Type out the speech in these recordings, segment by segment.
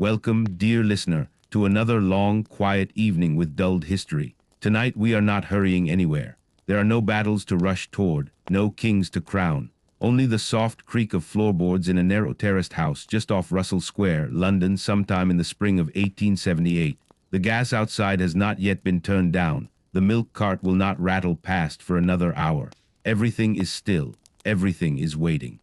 Welcome, dear listener, to another long, quiet evening with dulled history. Tonight we are not hurrying anywhere. There are no battles to rush toward, no kings to crown. Only the soft creak of floorboards in a narrow terraced house just off Russell Square, London, sometime in the spring of 1878. The gas outside has not yet been turned down. The milk cart will not rattle past for another hour. Everything is still. Everything is waiting.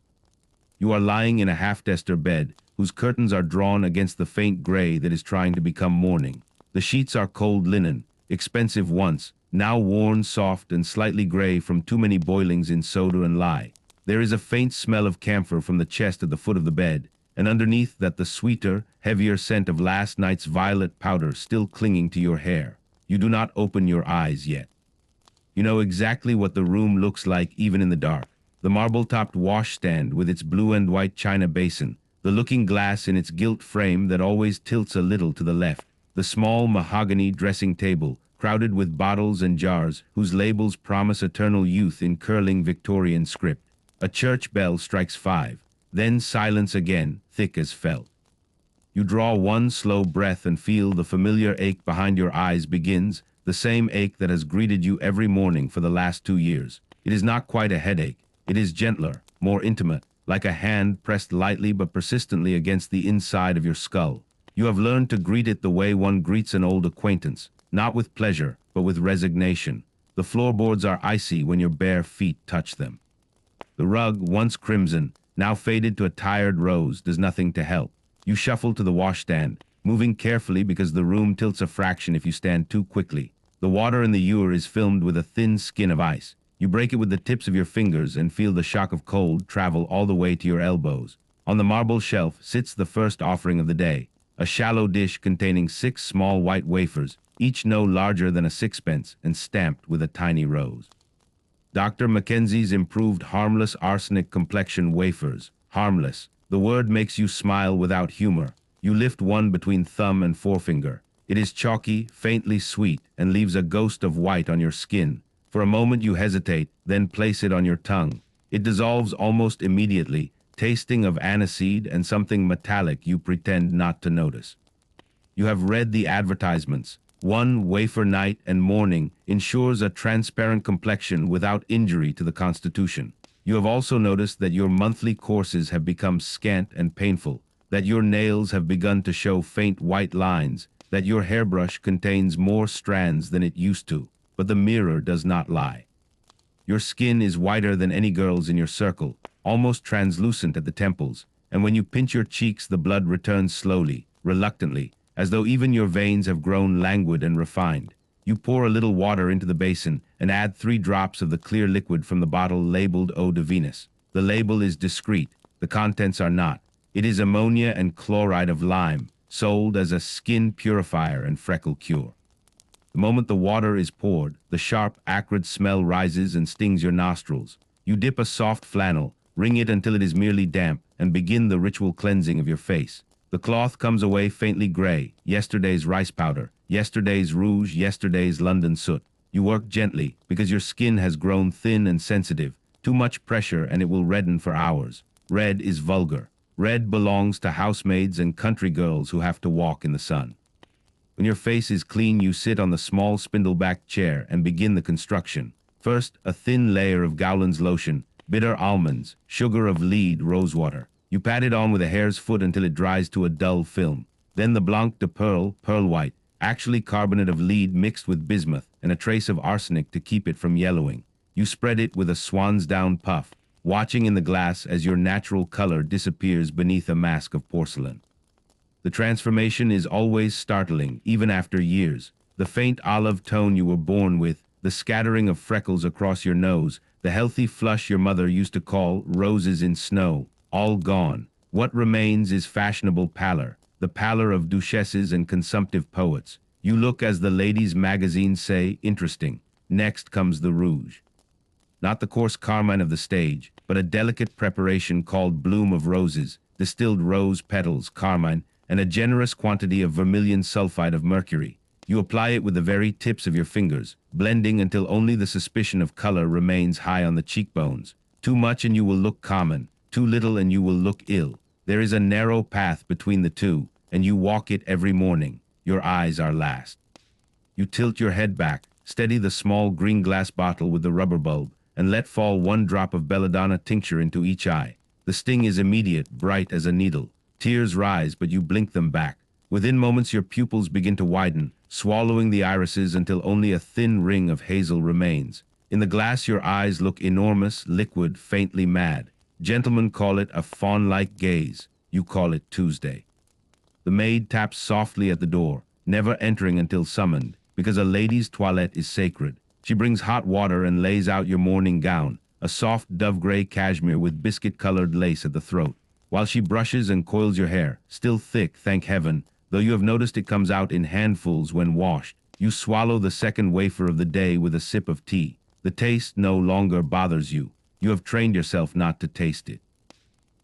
You are lying in a half-tester bed, whose curtains are drawn against the faint gray that is trying to become morning. The sheets are cold linen, expensive once, now worn, soft, and slightly gray from too many boilings in soda and lye. There is a faint smell of camphor from the chest at the foot of the bed, and underneath that the sweeter, heavier scent of last night's violet powder still clinging to your hair. You do not open your eyes yet. You know exactly what the room looks like even in the dark. The marble-topped washstand with its blue and white china basin, the looking glass in its gilt frame that always tilts a little to the left, the small mahogany dressing table, crowded with bottles and jars whose labels promise eternal youth in curling Victorian script. A church bell strikes 5, then silence again, thick as felt. You draw one slow breath and feel the familiar ache behind your eyes begins, the same ache that has greeted you every morning for the last 2 years. It is not quite a headache. It is gentler, more intimate, like a hand pressed lightly but persistently against the inside of your skull. You have learned to greet it the way one greets an old acquaintance, not with pleasure, but with resignation. The floorboards are icy when your bare feet touch them. The rug, once crimson, now faded to a tired rose, does nothing to help. You shuffle to the washstand, moving carefully because the room tilts a fraction if you stand too quickly. The water in the ewer is filmed with a thin skin of ice. You break it with the tips of your fingers and feel the shock of cold travel all the way to your elbows. On the marble shelf sits the first offering of the day, a shallow dish containing 6 small white wafers, each no larger than a sixpence and stamped with a tiny rose. Dr. Mackenzie's improved harmless arsenic complexion wafers. Harmless. The word makes you smile without humor. You lift one between thumb and forefinger. It is chalky, faintly sweet, and leaves a ghost of white on your skin. For a moment you hesitate, then place it on your tongue. It dissolves almost immediately, tasting of aniseed and something metallic you pretend not to notice. You have read the advertisements. One wafer night and morning ensures a transparent complexion without injury to the constitution. You have also noticed that your monthly courses have become scant and painful, that your nails have begun to show faint white lines, that your hairbrush contains more strands than it used to. But the mirror does not lie. Your skin is whiter than any girl's in your circle, almost translucent at the temples, and when you pinch your cheeks the blood returns slowly, reluctantly, as though even your veins have grown languid and refined. You pour a little water into the basin and add 3 drops of the clear liquid from the bottle labeled Eau de Venus. The label is discreet, the contents are not. It is ammonia and chloride of lime, sold as a skin purifier and freckle cure. The moment the water is poured, the sharp, acrid smell rises and stings your nostrils. You dip a soft flannel, wring it until it is merely damp, and begin the ritual cleansing of your face. The cloth comes away faintly gray, yesterday's rice powder, yesterday's rouge, yesterday's London soot. You work gently, because your skin has grown thin and sensitive. Too much pressure and it will redden for hours. Red is vulgar. Red belongs to housemaids and country girls who have to walk in the sun. When your face is clean, you sit on the small spindle-backed chair and begin the construction. First, a thin layer of Gowland's lotion, bitter almonds, sugar of lead, rosewater. You pat it on with a hare's foot until it dries to a dull film. Then the Blanc de Pearl, pearl white, actually carbonate of lead mixed with bismuth and a trace of arsenic to keep it from yellowing. You spread it with a swan's down puff, watching in the glass as your natural color disappears beneath a mask of porcelain. The transformation is always startling, even after years. The faint olive tone you were born with, the scattering of freckles across your nose, the healthy flush your mother used to call roses in snow, all gone. What remains is fashionable pallor, the pallor of duchesses and consumptive poets. You look, as the ladies' magazines say, interesting. Next comes the rouge. Not the coarse carmine of the stage, but a delicate preparation called bloom of roses, distilled rose petals, carmine, and a generous quantity of vermilion sulfide of mercury. You apply it with the very tips of your fingers, blending until only the suspicion of color remains high on the cheekbones. Too much and you will look common, too little and you will look ill. There is a narrow path between the two, and you walk it every morning. Your eyes are last. You tilt your head back, steady the small green glass bottle with the rubber bulb, and let fall one drop of belladonna tincture into each eye. The sting is immediate, bright as a needle. Tears rise, but you blink them back. Within moments, your pupils begin to widen, swallowing the irises until only a thin ring of hazel remains. In the glass, your eyes look enormous, liquid, faintly mad. Gentlemen call it a fawn-like gaze. You call it Tuesday. The maid taps softly at the door, never entering until summoned, because a lady's toilette is sacred. She brings hot water and lays out your morning gown, a soft dove-gray cashmere with biscuit-colored lace at the throat, while she brushes and coils your hair, still thick, thank heaven, though you have noticed it comes out in handfuls when washed. You swallow the second wafer of the day with a sip of tea. The taste no longer bothers you. You have trained yourself not to taste it.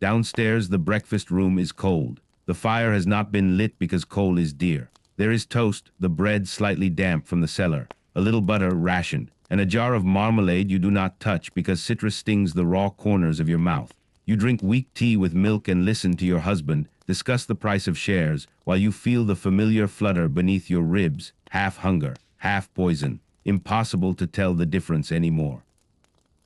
Downstairs, the breakfast room is cold. The fire has not been lit because coal is dear. There is toast, the bread slightly damp from the cellar, a little butter rationed, and a jar of marmalade you do not touch because citrus stings the raw corners of your mouth. You drink weak tea with milk and listen to your husband discuss the price of shares while you feel the familiar flutter beneath your ribs, half hunger, half poison, impossible to tell the difference anymore.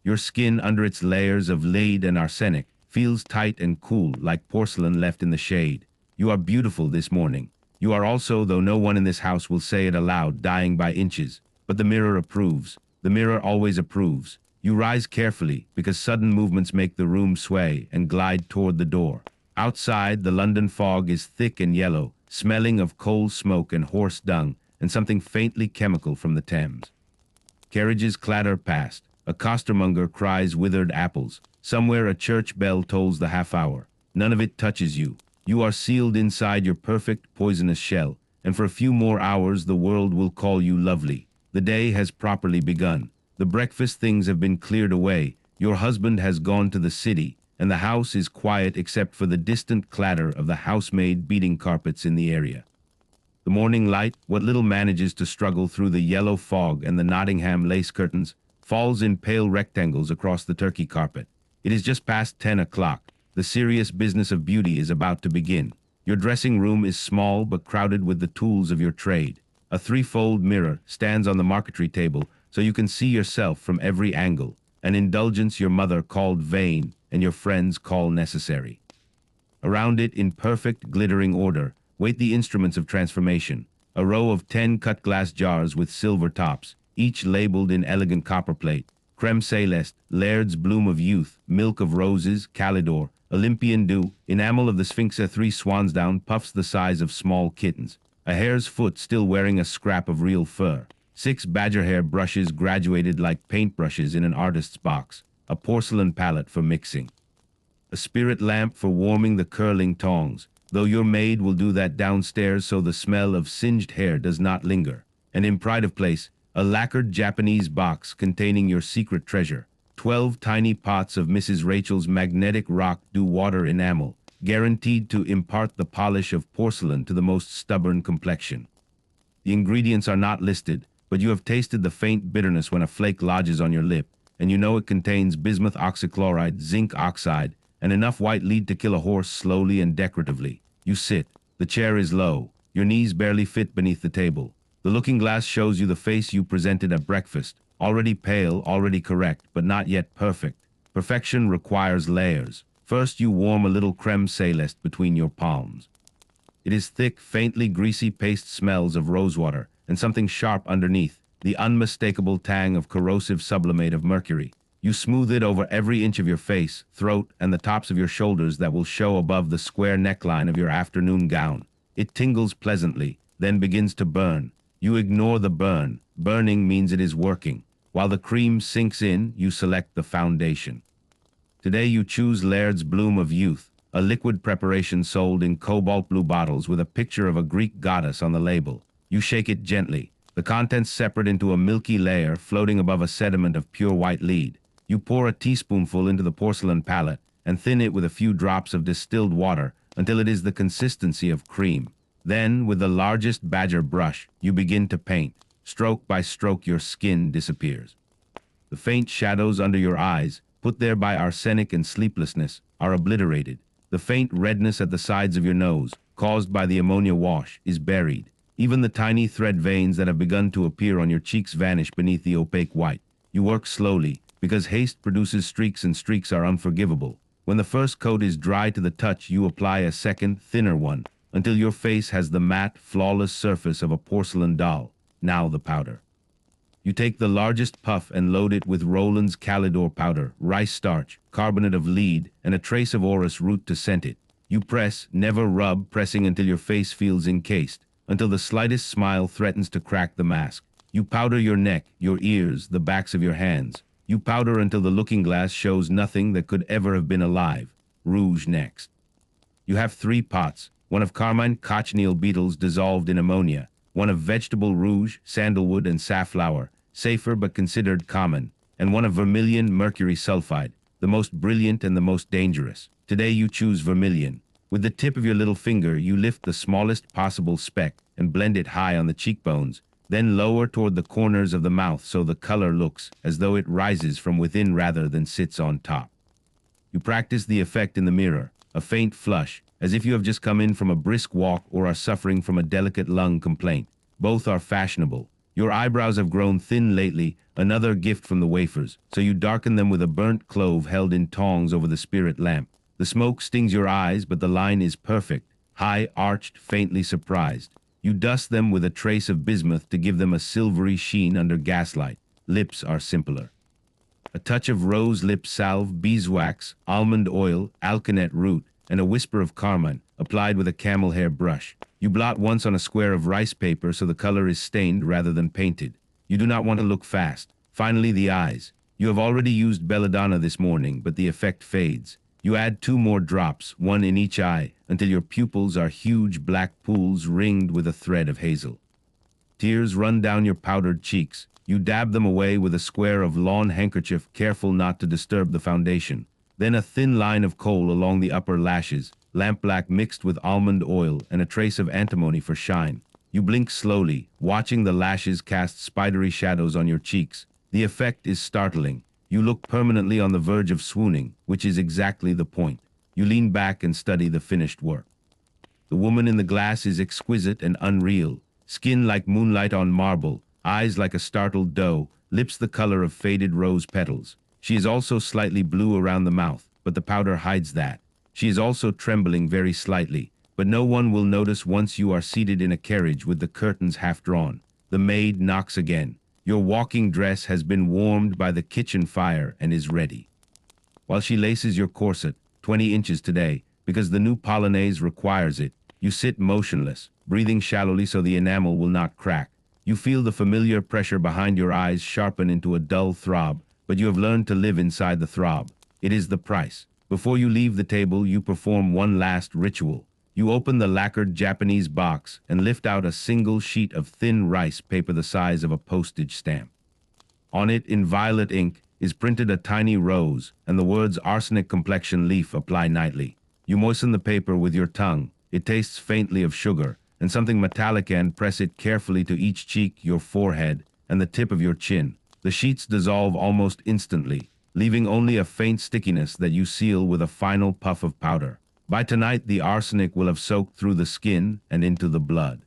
Your skin under its layers of lead and arsenic feels tight and cool like porcelain left in the shade. You are beautiful this morning. You are also, though no one in this house will say it aloud, dying by inches. But the mirror approves. The mirror always approves. You rise carefully, because sudden movements make the room sway and glide toward the door. Outside, the London fog is thick and yellow, smelling of coal smoke and horse dung, and something faintly chemical from the Thames. Carriages clatter past. A costermonger cries withered apples. Somewhere a church bell tolls the half-hour. None of it touches you. You are sealed inside your perfect poisonous shell, and for a few more hours the world will call you lovely. The day has properly begun. The breakfast things have been cleared away. Your husband has gone to the city, and the house is quiet except for the distant clatter of the housemaid beating carpets in the area. The morning light, what little manages to struggle through the yellow fog and the Nottingham lace curtains, falls in pale rectangles across the Turkey carpet. It is just past 10 o'clock. The serious business of beauty is about to begin. Your dressing room is small but crowded with the tools of your trade. A threefold mirror stands on the marquetry table so you can see yourself from every angle, an indulgence your mother called vain and your friends call necessary. Around it, in perfect, glittering order, wait the instruments of transformation, a row of 10 cut glass jars with silver tops, each labeled in elegant copperplate: Creme Céleste, Laird's Bloom of Youth, Milk of Roses, Calidor, Olympian Dew. Enamel of the Sphinx, 3 swansdown, puffs the size of small kittens. A hare's foot still wearing a scrap of real fur. 6 badger hair brushes graduated like paintbrushes in an artist's box. A porcelain palette for mixing. A spirit lamp for warming the curling tongs, though your maid will do that downstairs so the smell of singed hair does not linger. And in pride of place, a lacquered Japanese box containing your secret treasure. 12 tiny pots of Mrs. Rachel's magnetic rock dew water enamel, guaranteed to impart the polish of porcelain to the most stubborn complexion. The ingredients are not listed, but you have tasted the faint bitterness when a flake lodges on your lip, and you know it contains bismuth oxychloride, zinc oxide, and enough white lead to kill a horse slowly and decoratively. You sit. The chair is low. Your knees barely fit beneath the table. The looking glass shows you the face you presented at breakfast, already pale, already correct, but not yet perfect. Perfection requires layers. First, you warm a little creme céleste between your palms. It is thick, faintly greasy paste smells of rosewater, and something sharp underneath, the unmistakable tang of corrosive sublimate of mercury. You smooth it over every inch of your face, throat, and the tops of your shoulders that will show above the square neckline of your afternoon gown. It tingles pleasantly, then begins to burn. You ignore the burn. Burning means it is working. While the cream sinks in, you select the foundation. Today you choose Laird's Bloom of Youth, a liquid preparation sold in cobalt blue bottles with a picture of a Greek goddess on the label. You shake it gently, the contents separate into a milky layer floating above a sediment of pure white lead. You pour a teaspoonful into the porcelain palette and thin it with a few drops of distilled water until it is the consistency of cream. Then, with the largest badger brush, you begin to paint. Stroke by stroke, your skin disappears. The faint shadows under your eyes, put there by arsenic and sleeplessness, are obliterated. The faint redness at the sides of your nose, caused by the ammonia wash, is buried. Even the tiny thread veins that have begun to appear on your cheeks vanish beneath the opaque white. You work slowly, because haste produces streaks and streaks are unforgivable. When the first coat is dry to the touch, you apply a second, thinner one, until your face has the matte, flawless surface of a porcelain doll. Now the powder. You take the largest puff and load it with Rowland's Calidor powder, rice starch, carbonate of lead, and a trace of orris root to scent it. You press, never rub, pressing until your face feels encased, until the slightest smile threatens to crack the mask. You powder your neck, your ears, the backs of your hands. You powder until the looking glass shows nothing that could ever have been alive. Rouge next. You have 3 pots, one of carmine cochineal beetles dissolved in ammonia, one of vegetable rouge, sandalwood, and safflower, safer but considered common, and one of vermilion mercury sulfide, the most brilliant and the most dangerous. Today you choose vermilion. With the tip of your little finger, you lift the smallest possible speck and blend it high on the cheekbones, then lower toward the corners of the mouth so the color looks as though it rises from within rather than sits on top. You practice the effect in the mirror, a faint flush, as if you have just come in from a brisk walk or are suffering from a delicate lung complaint. Both are fashionable. Your eyebrows have grown thin lately, another gift from the wafers, so you darken them with a burnt clove held in tongs over the spirit lamp. The smoke stings your eyes, but the line is perfect, high, arched, faintly surprised. You dust them with a trace of bismuth to give them a silvery sheen under gaslight. Lips are simpler. A touch of rose lip salve, beeswax, almond oil, alkanet root, and a whisper of carmine, applied with a camel hair brush. You blot once on a square of rice paper so the color is stained rather than painted. You do not want to look fast. Finally, the eyes. You have already used belladonna this morning, but the effect fades. You add 2 more drops, one in each eye, until your pupils are huge black pools ringed with a thread of hazel. Tears run down your powdered cheeks. You dab them away with a square of lawn handkerchief, careful not to disturb the foundation. Then a thin line of kohl along the upper lashes, lampblack mixed with almond oil and a trace of antimony for shine. You blink slowly, watching the lashes cast spidery shadows on your cheeks. The effect is startling. You look permanently on the verge of swooning, which is exactly the point. You lean back and study the finished work. The woman in the glass is exquisite and unreal. Skin like moonlight on marble, eyes like a startled doe, lips the color of faded rose petals. She is also slightly blue around the mouth, but the powder hides that. She is also trembling very slightly, but no one will notice once you are seated in a carriage with the curtains half drawn. The maid knocks again. Your walking dress has been warmed by the kitchen fire and is ready. While she laces your corset, 20 inches today, because the new polonaise requires it, you sit motionless, breathing shallowly so the enamel will not crack. You feel the familiar pressure behind your eyes sharpen into a dull throb, but you have learned to live inside the throb. It is the price. Before you leave the table, you perform one last ritual. You open the lacquered Japanese box and lift out a single sheet of thin rice paper the size of a postage stamp. On it, in violet ink, is printed a tiny rose, and the words arsenic complexion leaf apply nightly. You moisten the paper with your tongue. It tastes faintly of sugar, and something metallic, and press it carefully to each cheek, your forehead, and the tip of your chin. The sheets dissolve almost instantly, leaving only a faint stickiness that you seal with a final puff of powder. By tonight, the arsenic will have soaked through the skin and into the blood.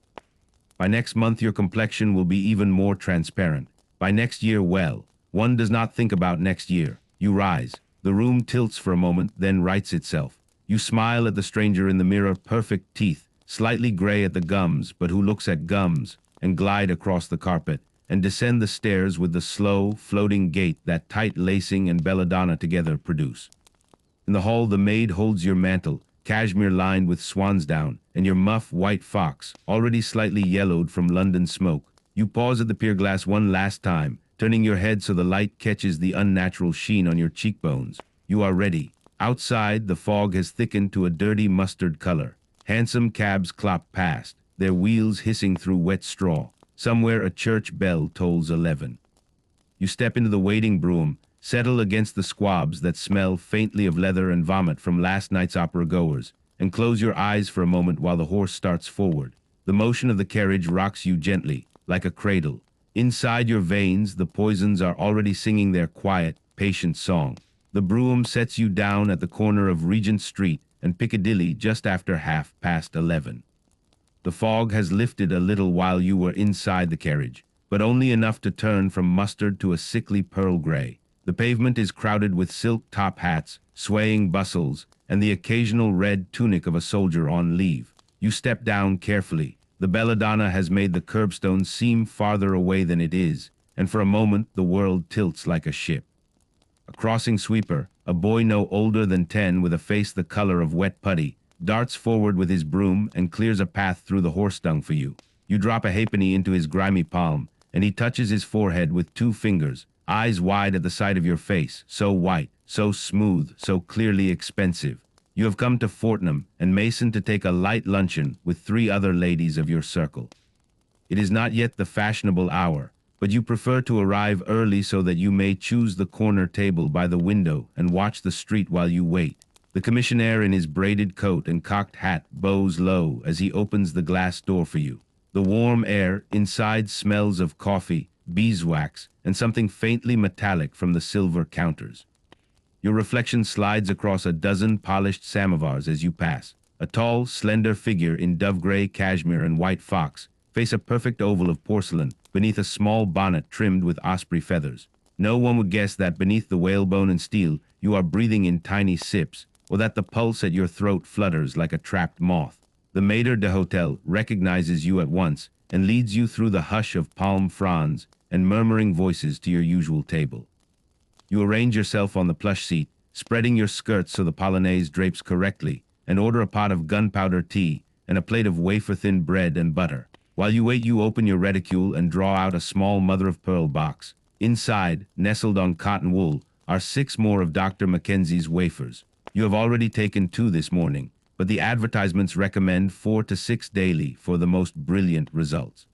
By next month, your complexion will be even more transparent. By next year, well, one does not think about next year. You rise. The room tilts for a moment, then rights itself. You smile at the stranger in the mirror, perfect teeth, slightly gray at the gums, but who looks at gums, and glide across the carpet, and descend the stairs with the slow, floating gait that tight lacing and belladonna together produce. In the hall, the maid holds your mantle, cashmere lined with swansdown, and your muff white fox, already slightly yellowed from London smoke. You pause at the pier glass one last time, turning your head so the light catches the unnatural sheen on your cheekbones. You are ready. Outside, the fog has thickened to a dirty mustard color. Hansom cabs clop past, their wheels hissing through wet straw. Somewhere a church bell tolls 11. You step into the waiting brougham, settle against the squabs that smell faintly of leather and vomit from last night's opera goers, and close your eyes for a moment while the horse starts forward. The motion of the carriage rocks you gently, like a cradle. Inside your veins, the poisons are already singing their quiet, patient song. The brougham sets you down at the corner of Regent Street and Piccadilly just after 11:30. The fog has lifted a little while you were inside the carriage, but only enough to turn from mustard to a sickly pearl gray. The pavement is crowded with silk top hats, swaying bustles, and the occasional red tunic of a soldier on leave. You step down carefully. The belladonna has made the curbstone seem farther away than it is, and for a moment the world tilts like a ship. A crossing sweeper, a boy no older than 10 with a face the color of wet putty, darts forward with his broom and clears a path through the horse dung for you. You drop a halfpenny into his grimy palm, and he touches his forehead with 2 fingers, eyes wide at the sight of your face, so white, so smooth, so clearly expensive. You have come to Fortnum and Mason to take a light luncheon with 3 other ladies of your circle. It is not yet the fashionable hour, but you prefer to arrive early so that you may choose the corner table by the window and watch the street while you wait. The commissionaire in his braided coat and cocked hat bows low as he opens the glass door for you. The warm air inside smells of coffee, beeswax, and something faintly metallic from the silver counters. Your reflection slides across a dozen polished samovars as you pass. A tall, slender figure in dove-gray cashmere and white fox face a perfect oval of porcelain beneath a small bonnet trimmed with osprey feathers. No one would guess that beneath the whalebone and steel you are breathing in tiny sips, or that the pulse at your throat flutters like a trapped moth. The maître d'hôtel recognizes you at once and leads you through the hush of palm fronds and murmuring voices to your usual table. You arrange yourself on the plush seat, spreading your skirts so the polonaise drapes correctly, and order a pot of gunpowder tea and a plate of wafer-thin bread and butter. While you wait, you open your reticule and draw out a small mother-of-pearl box. Inside, nestled on cotton wool, are 6 more of Dr. Mackenzie's wafers. You have already taken 2 this morning, but the advertisements recommend 4 to 6 daily for the most brilliant results.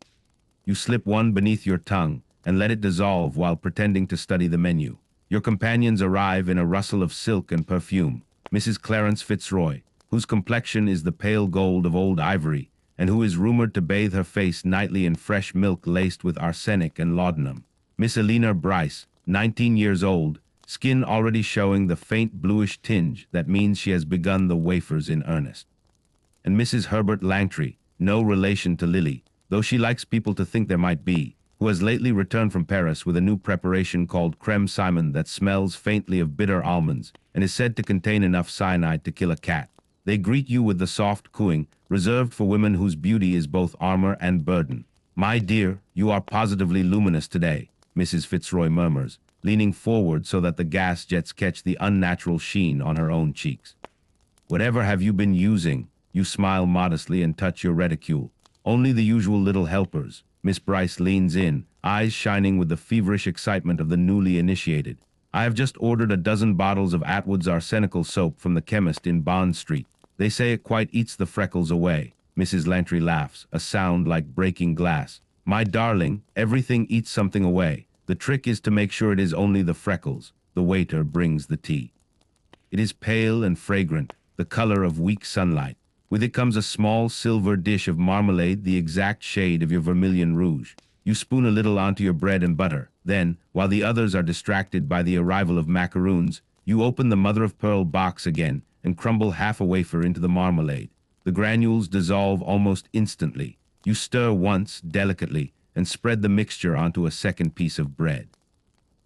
You slip one beneath your tongue and let it dissolve while pretending to study the menu. Your companions arrive in a rustle of silk and perfume. Mrs. Clarence Fitzroy, whose complexion is the pale gold of old ivory, and who is rumored to bathe her face nightly in fresh milk laced with arsenic and laudanum. Miss Elena Bryce, 19 years old, skin already showing the faint bluish tinge that means she has begun the wafers in earnest. And Mrs. Herbert Langtry, no relation to Lily, though she likes people to think there might be, who has lately returned from Paris with a new preparation called creme Simon that smells faintly of bitter almonds and is said to contain enough cyanide to kill a cat. They greet you with the soft cooing reserved for women whose beauty is both armor and burden. "My dear, you are positively luminous today," Mrs. Fitzroy murmurs, leaning forward so that the gas jets catch the unnatural sheen on her own cheeks. "Whatever have you been using?" You smile modestly and touch your reticule. "Only the usual little helpers." Miss Bryce leans in, eyes shining with the feverish excitement of the newly initiated. "I have just ordered a dozen bottles of Atwood's arsenical soap from the chemist in Bond Street. They say it quite eats the freckles away." Mrs. Langtry laughs, a sound like breaking glass. "My darling, everything eats something away. The trick is to make sure it is only the freckles." The waiter brings the tea. It is pale and fragrant, the color of weak sunlight. With it comes a small silver dish of marmalade, the exact shade of your vermilion rouge. You spoon a little onto your bread and butter. Then, while the others are distracted by the arrival of macaroons, you open the mother-of-pearl box again and crumble half a wafer into the marmalade. The granules dissolve almost instantly. You stir once, delicately, and spread the mixture onto a second piece of bread.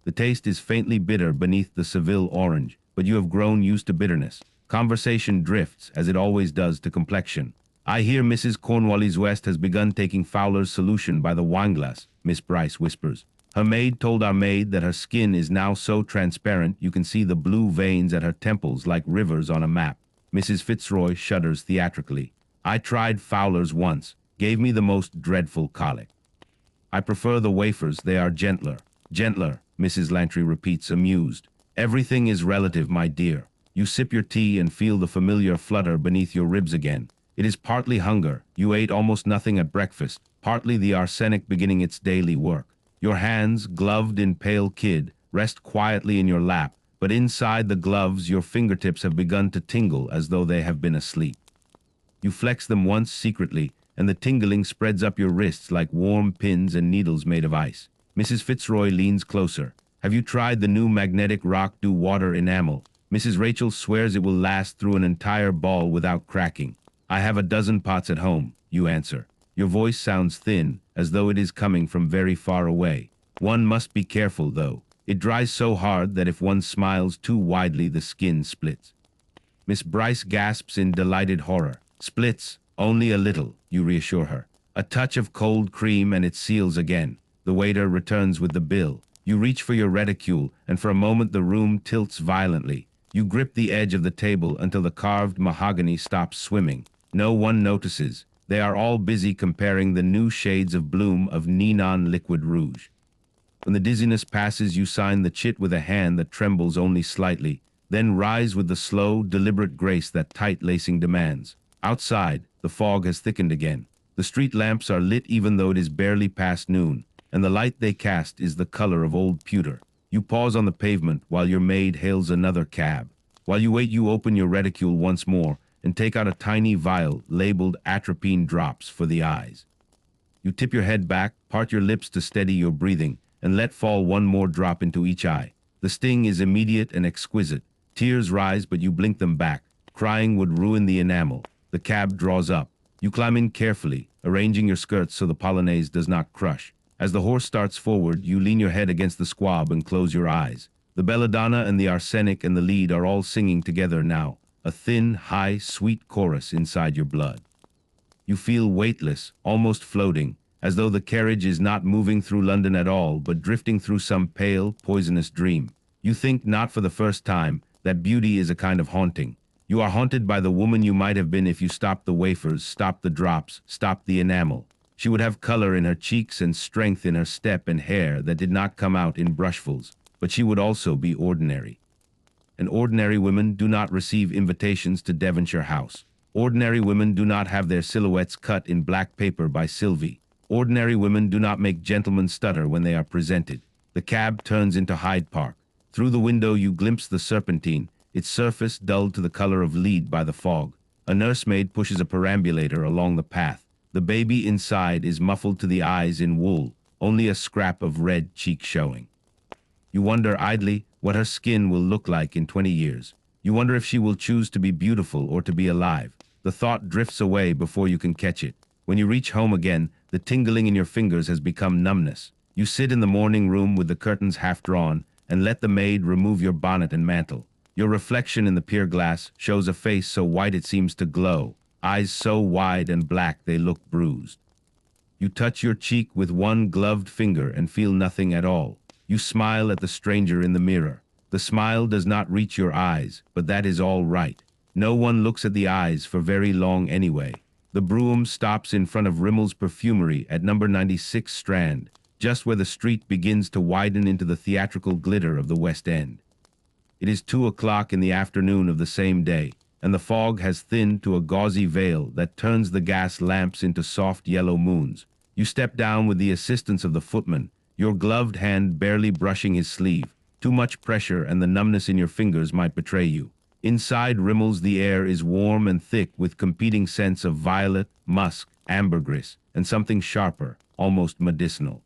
The taste is faintly bitter beneath the Seville orange, but you have grown used to bitterness. Conversation drifts, as it always does, to complexion. "I hear Mrs. Cornwallis West has begun taking Fowler's solution by the wineglass," Miss Bryce whispers. "Her maid told our maid that her skin is now so transparent you can see the blue veins at her temples like rivers on a map." Mrs. Fitzroy shudders theatrically. "I tried Fowler's once. Gave me the most dreadful colic." "I prefer the wafers. They are gentler." "Gentler," Mrs. Langtry repeats, amused. "Everything is relative, my dear." You sip your tea and feel the familiar flutter beneath your ribs again. It is partly hunger. You ate almost nothing at breakfast, partly the arsenic beginning its daily work. Your hands, gloved in pale kid, rest quietly in your lap, but inside the gloves your fingertips have begun to tingle as though they have been asleep. You flex them once secretly, and the tingling spreads up your wrists like warm pins and needles made of ice. Mrs. Fitzroy leans closer. "Have you tried the new magnetic rock dew water enamel?" Mrs. Rachel swears it will last through an entire ball without cracking. I have a dozen pots at home, you answer. Your voice sounds thin, as though it is coming from very far away. One must be careful, though. It dries so hard that if one smiles too widely, the skin splits. Miss Bryce gasps in delighted horror. Splits, only a little, you reassure her. A touch of cold cream and it seals again. The waiter returns with the bill. You reach for your reticule, and for a moment the room tilts violently. You grip the edge of the table until the carved mahogany stops swimming. No one notices. They are all busy comparing the new shades of bloom of Ninon liquid rouge. When the dizziness passes, you sign the chit with a hand that trembles only slightly, then rise with the slow, deliberate grace that tight lacing demands. Outside, the fog has thickened again. The street lamps are lit even though it is barely past noon, and the light they cast is the color of old pewter. You pause on the pavement while your maid hails another cab. While you wait, you open your reticule once more and take out a tiny vial labeled atropine drops for the eyes. You tip your head back, part your lips to steady your breathing, and let fall one more drop into each eye. The sting is immediate and exquisite. Tears rise, but you blink them back. Crying would ruin the enamel. The cab draws up. You climb in carefully, arranging your skirts so the polonaise does not crush. As the horse starts forward, you lean your head against the squab and close your eyes. The belladonna and the arsenic and the lead are all singing together now, a thin, high, sweet chorus inside your blood. You feel weightless, almost floating, as though the carriage is not moving through London at all, but drifting through some pale, poisonous dream. You think, not for the first time, that beauty is a kind of haunting. You are haunted by the woman you might have been if you stopped the wafers, stopped the drops, stopped the enamel. She would have color in her cheeks and strength in her step and hair that did not come out in brushfuls, but she would also be ordinary. And ordinary women do not receive invitations to Devonshire House. Ordinary women do not have their silhouettes cut in black paper by Sylvie. Ordinary women do not make gentlemen stutter when they are presented. The cab turns into Hyde Park. Through the window you glimpse the Serpentine, its surface dulled to the color of lead by the fog. A nursemaid pushes a perambulator along the path. The baby inside is muffled to the eyes in wool, only a scrap of red cheek showing. You wonder idly what her skin will look like in 20 years. You wonder if she will choose to be beautiful or to be alive. The thought drifts away before you can catch it. When you reach home again, the tingling in your fingers has become numbness. You sit in the morning room with the curtains half drawn and let the maid remove your bonnet and mantle. Your reflection in the pier glass shows a face so white it seems to glow, eyes so wide and black they look bruised. You touch your cheek with one gloved finger and feel nothing at all. You smile at the stranger in the mirror. The smile does not reach your eyes, but that is all right. No one looks at the eyes for very long anyway. The brougham stops in front of Rimmel's Perfumery at number 96 Strand, just where the street begins to widen into the theatrical glitter of the West End. It is 2 o'clock in the afternoon of the same day, and the fog has thinned to a gauzy veil that turns the gas lamps into soft yellow moons. You step down with the assistance of the footman, your gloved hand barely brushing his sleeve. Too much pressure and the numbness in your fingers might betray you. Inside Rimmel's the air is warm and thick with competing scents of violet, musk, ambergris, and something sharper, almost medicinal.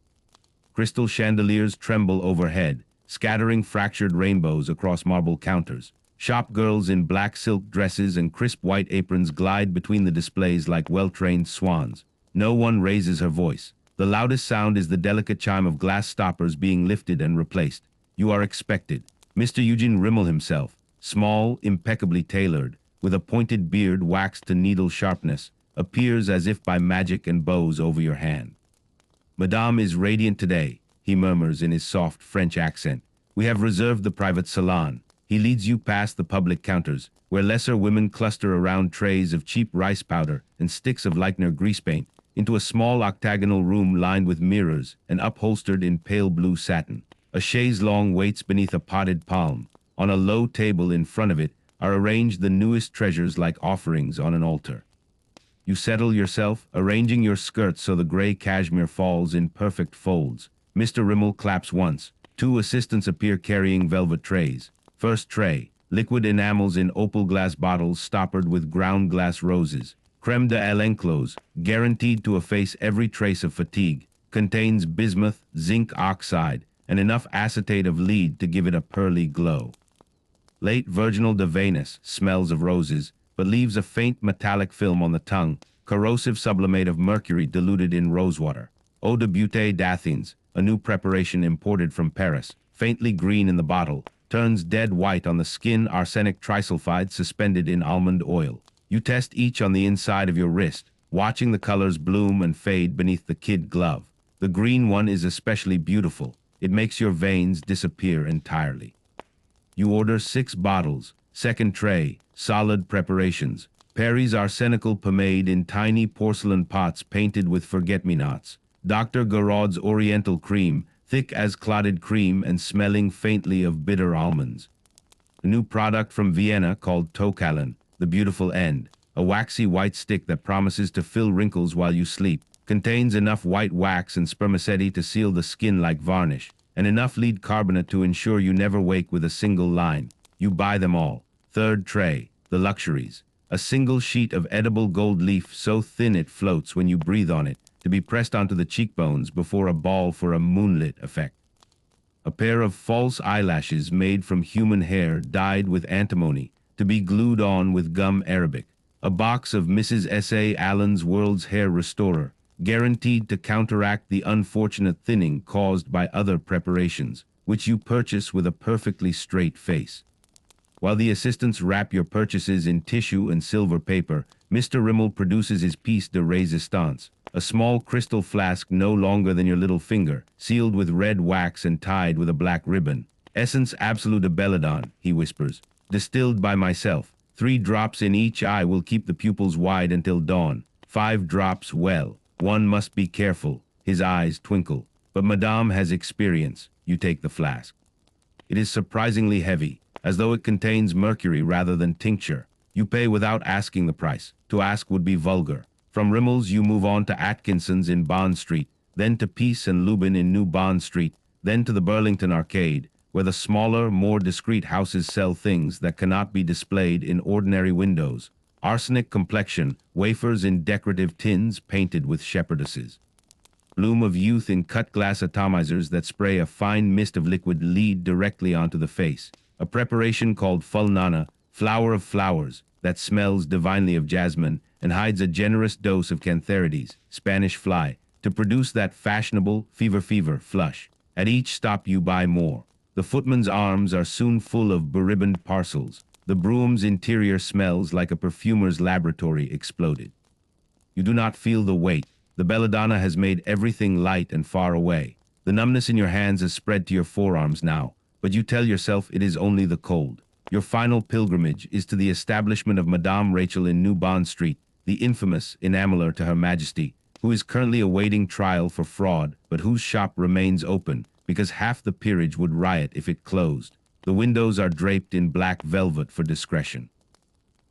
Crystal chandeliers tremble overhead, scattering fractured rainbows across marble counters. Shop girls in black silk dresses and crisp white aprons glide between the displays like well-trained swans. No one raises her voice. The loudest sound is the delicate chime of glass stoppers being lifted and replaced. You are expected. Mr. Eugene Rimmel himself, small, impeccably tailored, with a pointed beard waxed to needle sharpness, appears as if by magic and bows over your hand. Madame is radiant today, he murmurs in his soft French accent. We have reserved the private salon. He leads you past the public counters, where lesser women cluster around trays of cheap rice powder and sticks of Leichner grease paint, into a small octagonal room lined with mirrors and upholstered in pale blue satin. A chaise longue waits beneath a potted palm. On a low table in front of it are arranged the newest treasures like offerings on an altar. You settle yourself, arranging your skirts so the gray cashmere falls in perfect folds. Mr. Rimmel claps once. 2 assistants appear carrying velvet trays. First tray, liquid enamels in opal glass bottles stoppered with ground glass roses. Creme de l'enclos, guaranteed to efface every trace of fatigue, contains bismuth, zinc oxide, and enough acetate of lead to give it a pearly glow. Late virginal de Venus smells of roses, but leaves a faint metallic film on the tongue, corrosive sublimate of mercury diluted in rosewater. Eau de Beauté d'Athens, a new preparation imported from Paris, faintly green in the bottle, turns dead white on the skin, arsenic trisulfide suspended in almond oil. You test each on the inside of your wrist, watching the colors bloom and fade beneath the kid glove. The green one is especially beautiful. It makes your veins disappear entirely. You order 6 bottles, second tray, solid preparations. Perry's arsenical pomade in tiny porcelain pots painted with forget-me-nots. Dr. Gouraud's oriental cream, thick as clotted cream and smelling faintly of bitter almonds. A new product from Vienna called Tocalin, the beautiful end, a waxy white stick that promises to fill wrinkles while you sleep, contains enough white wax and spermaceti to seal the skin like varnish, and enough lead carbonate to ensure you never wake with a single line. You buy them all. Third tray, the luxuries. A single sheet of edible gold leaf so thin it floats when you breathe on it, to be pressed onto the cheekbones before a ball for a moonlit effect. A pair of false eyelashes made from human hair dyed with antimony, to be glued on with gum arabic. A box of Mrs. S.A. Allen's World's Hair Restorer, guaranteed to counteract the unfortunate thinning caused by other preparations, which you purchase with a perfectly straight face. While the assistants wrap your purchases in tissue and silver paper, Mr. Rimmel produces his piece de resistance, a small crystal flask no longer than your little finger, sealed with red wax and tied with a black ribbon. Essence Absolute de Belladonna, he whispers, distilled by myself. 3 drops in each eye will keep the pupils wide until dawn. 5 drops, well, one must be careful. His eyes twinkle. But Madame has experience. You take the flask. It is surprisingly heavy, as though it contains mercury rather than tincture. You pay without asking the price. To ask would be vulgar. From Rimmel's you move on to Atkinson's in Bond Street, then to Peace and Lubin in New Bond Street, then to the Burlington Arcade, where the smaller, more discreet houses sell things that cannot be displayed in ordinary windows. Arsenic complexion, wafers in decorative tins painted with shepherdesses. Bloom of youth in cut-glass atomizers that spray a fine mist of liquid lead directly onto the face. A preparation called Fulnana, flower of flowers, that smells divinely of jasmine and hides a generous dose of cantharides, Spanish fly, to produce that fashionable fever flush. At each stop you buy more. The footman's arms are soon full of beribboned parcels. The broom's interior smells like a perfumer's laboratory exploded. You do not feel the weight. The belladonna has made everything light and far away. The numbness in your hands has spread to your forearms now, but you tell yourself it is only the cold. Your final pilgrimage is to the establishment of Madame Rachel in New Bond Street, the infamous enameler to Her Majesty, who is currently awaiting trial for fraud, but whose shop remains open, because half the peerage would riot if it closed. The windows are draped in black velvet for discretion.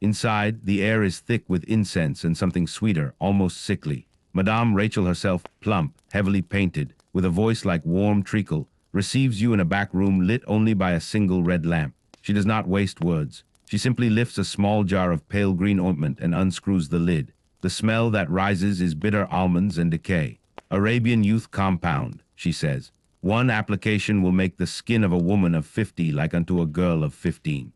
Inside, the air is thick with incense and something sweeter, almost sickly. Madame Rachel herself, plump, heavily painted, with a voice like warm treacle, receives you in a back room lit only by a single red lamp. She does not waste words. She simply lifts a small jar of pale green ointment and unscrews the lid. The smell that rises is bitter almonds and decay. Arabian Youth Compound, she says. 1 application will make the skin of a woman of 50 like unto a girl of 15.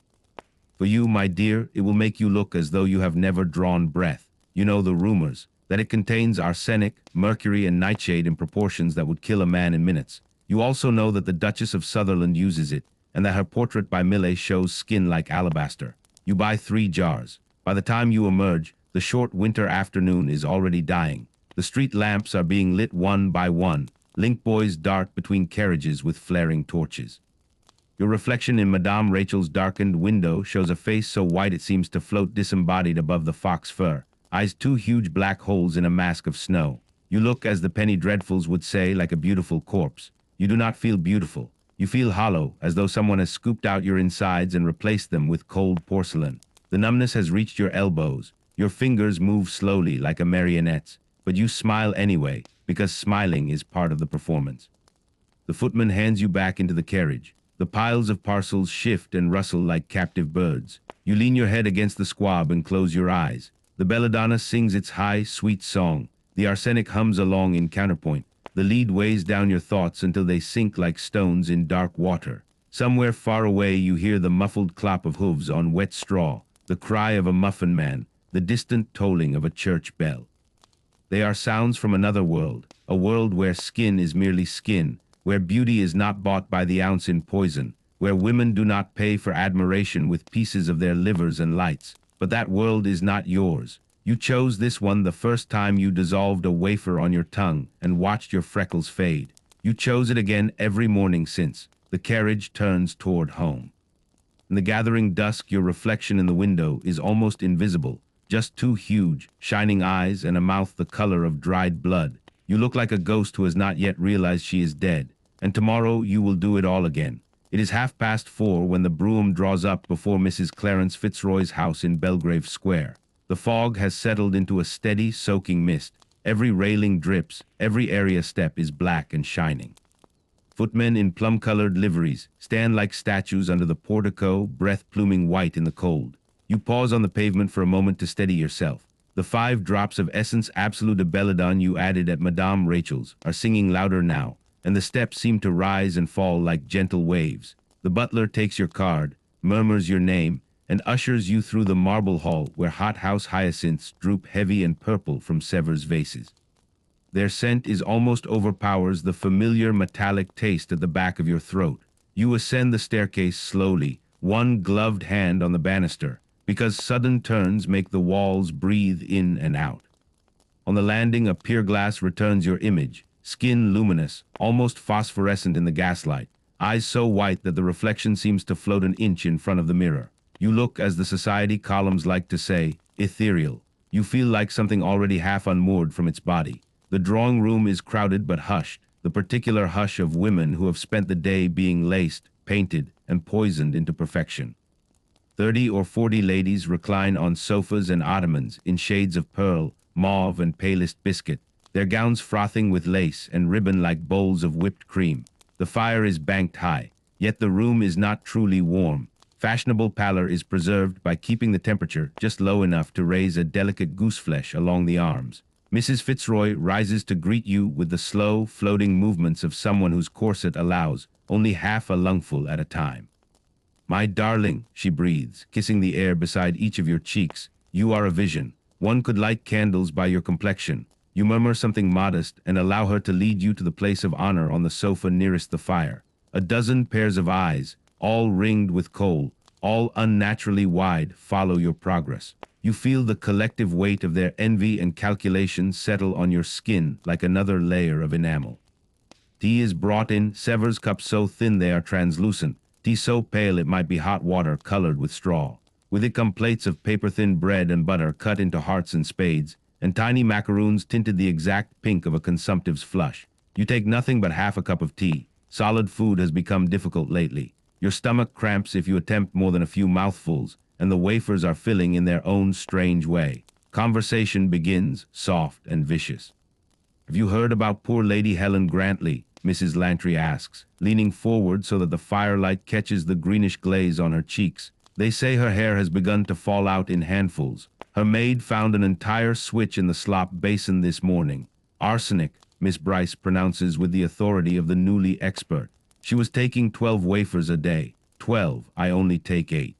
For you, my dear, it will make you look as though you have never drawn breath. You know the rumors, that it contains arsenic, mercury, and nightshade in proportions that would kill a man in minutes. You also know that the Duchess of Sutherland uses it, and that her portrait by Millet shows skin like alabaster. You buy 3 jars. By the time you emerge, the short winter afternoon is already dying. The street lamps are being lit one by one. Link boys dart between carriages with flaring torches. Your reflection in Madame Rachel's darkened window shows a face so white it seems to float disembodied above the fox fur, eyes 2 huge black holes in a mask of snow. You look, as the penny dreadfuls would say, like a beautiful corpse. You do not feel beautiful. You feel hollow, as though someone has scooped out your insides and replaced them with cold porcelain. The numbness has reached your elbows. Your fingers move slowly like a marionette's, but you smile anyway, because smiling is part of the performance. The footman hands you back into the carriage. The piles of parcels shift and rustle like captive birds. You lean your head against the squab and close your eyes. The belladonna sings its high, sweet song. The arsenic hums along in counterpoint. The lead weighs down your thoughts until they sink like stones in dark water. Somewhere far away you hear the muffled clop of hooves on wet straw, the cry of a muffin man, the distant tolling of a church bell. They are sounds from another world, a world where skin is merely skin, where beauty is not bought by the ounce in poison, where women do not pay for admiration with pieces of their livers and lights. But that world is not yours. You chose this one the first time you dissolved a wafer on your tongue and watched your freckles fade. You chose it again every morning since. The carriage turns toward home. In the gathering dusk, your reflection in the window is almost invisible, just two huge, shining eyes and a mouth the color of dried blood. You look like a ghost who has not yet realized she is dead, and tomorrow you will do it all again. It is 4:30 when the brougham draws up before Mrs. Clarence Fitzroy's house in Belgrave Square. The fog has settled into a steady, soaking mist. Every railing drips, every area step is black and shining. Footmen in plum-colored liveries stand like statues under the portico, breath pluming white in the cold. You pause on the pavement for a moment to steady yourself. The 5 drops of Essence Absolute de Belladonna you added at Madame Rachel's are singing louder now, and the steps seem to rise and fall like gentle waves. The butler takes your card, murmurs your name, and ushers you through the marble hall where hothouse hyacinths droop heavy and purple from Sevres vases. Their scent is almost overpowers the familiar metallic taste at the back of your throat. You ascend the staircase slowly, one gloved hand on the banister, because sudden turns make the walls breathe in and out. On the landing, a pier glass returns your image, skin luminous, almost phosphorescent in the gaslight, eyes so white that the reflection seems to float an inch in front of the mirror. You look, as the society columns like to say, ethereal. You feel like something already half unmoored from its body. The drawing room is crowded but hushed, the particular hush of women who have spent the day being laced, painted, and poisoned into perfection. 30 or 40 ladies recline on sofas and ottomans in shades of pearl, mauve, and palest biscuit, their gowns frothing with lace and ribbon like bowls of whipped cream. The fire is banked high, yet the room is not truly warm. Fashionable pallor is preserved by keeping the temperature just low enough to raise a delicate gooseflesh along the arms. Mrs. Fitzroy rises to greet you with the slow, floating movements of someone whose corset allows only half a lungful at a time. "My darling," she breathes, kissing the air beside each of your cheeks, "you are a vision. One could light candles by your complexion." You murmur something modest and allow her to lead you to the place of honor on the sofa nearest the fire. A dozen pairs of eyes, all ringed with kohl, all unnaturally wide, follow your progress. You feel the collective weight of their envy and calculation settle on your skin like another layer of enamel. Tea is brought in, Sevres cups so thin they are translucent, tea so pale it might be hot water colored with straw. With it come plates of paper-thin bread and butter cut into hearts and spades, and tiny macaroons tinted the exact pink of a consumptive's flush. You take nothing but half a cup of tea. Solid food has become difficult lately. Your stomach cramps if you attempt more than a few mouthfuls, and the wafers are filling in their own strange way. Conversation begins, soft and vicious. "Have you heard about poor Lady Helen Grantley?" Mrs. Lantry asks, leaning forward so that the firelight catches the greenish glaze on her cheeks. "They say her hair has begun to fall out in handfuls. Her maid found an entire switch in the slop basin this morning. Arsenic," Miss Bryce pronounces with the authority of the newly expert. "She was taking 12 wafers a day. 12, I only take 8.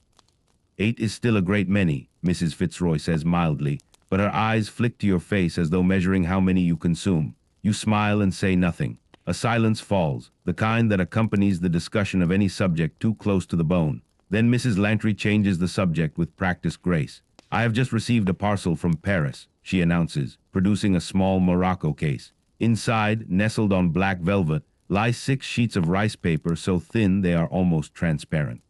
8 is still a great many," Mrs. Fitzroy says mildly, but her eyes flick to your face as though measuring how many you consume. You smile and say nothing. A silence falls, the kind that accompanies the discussion of any subject too close to the bone. Then Mrs. Lantry changes the subject with practiced grace. "I have just received a parcel from Paris," she announces, producing a small Morocco case. Inside, nestled on black velvet, lie 6 sheets of rice paper so thin they are almost transparent.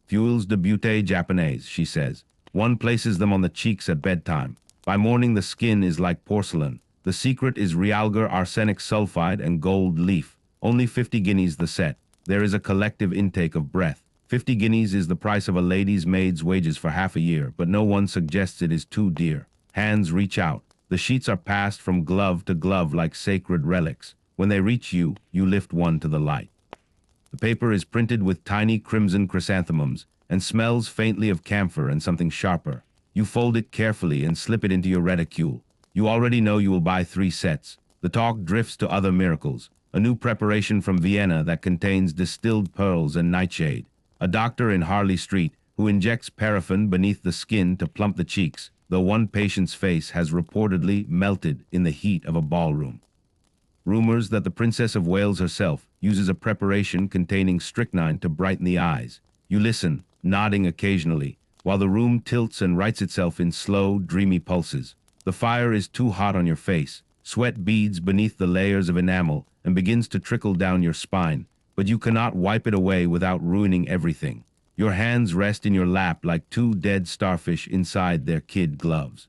"Fuels de beauté japonaise," she says. "One places them on the cheeks at bedtime. By morning the skin is like porcelain. The secret is realgar arsenic sulfide and gold leaf. Only 50 guineas the set. There is a collective intake of breath. 50 guineas is the price of a lady's maid's wages for half a year, but no one suggests it is too dear." Hands reach out. The sheets are passed from glove to glove like sacred relics. When they reach you, you lift one to the light. The paper is printed with tiny crimson chrysanthemums and smells faintly of camphor and something sharper. You fold it carefully and slip it into your reticule. You already know you will buy 3 sets. The talk drifts to other miracles. a new preparation from Vienna that contains distilled pearls and nightshade. A doctor in Harley Street who injects paraffin beneath the skin to plump the cheeks, though one patient's face has reportedly melted in the heat of a ballroom. Rumors that the Princess of Wales herself uses a preparation containing strychnine to brighten the eyes. You listen, nodding occasionally, while the room tilts and rights itself in slow, dreamy pulses. The fire is too hot on your face. Sweat beads beneath the layers of enamel and begins to trickle down your spine, but you cannot wipe it away without ruining everything. Your hands rest in your lap like two dead starfish inside their kid gloves.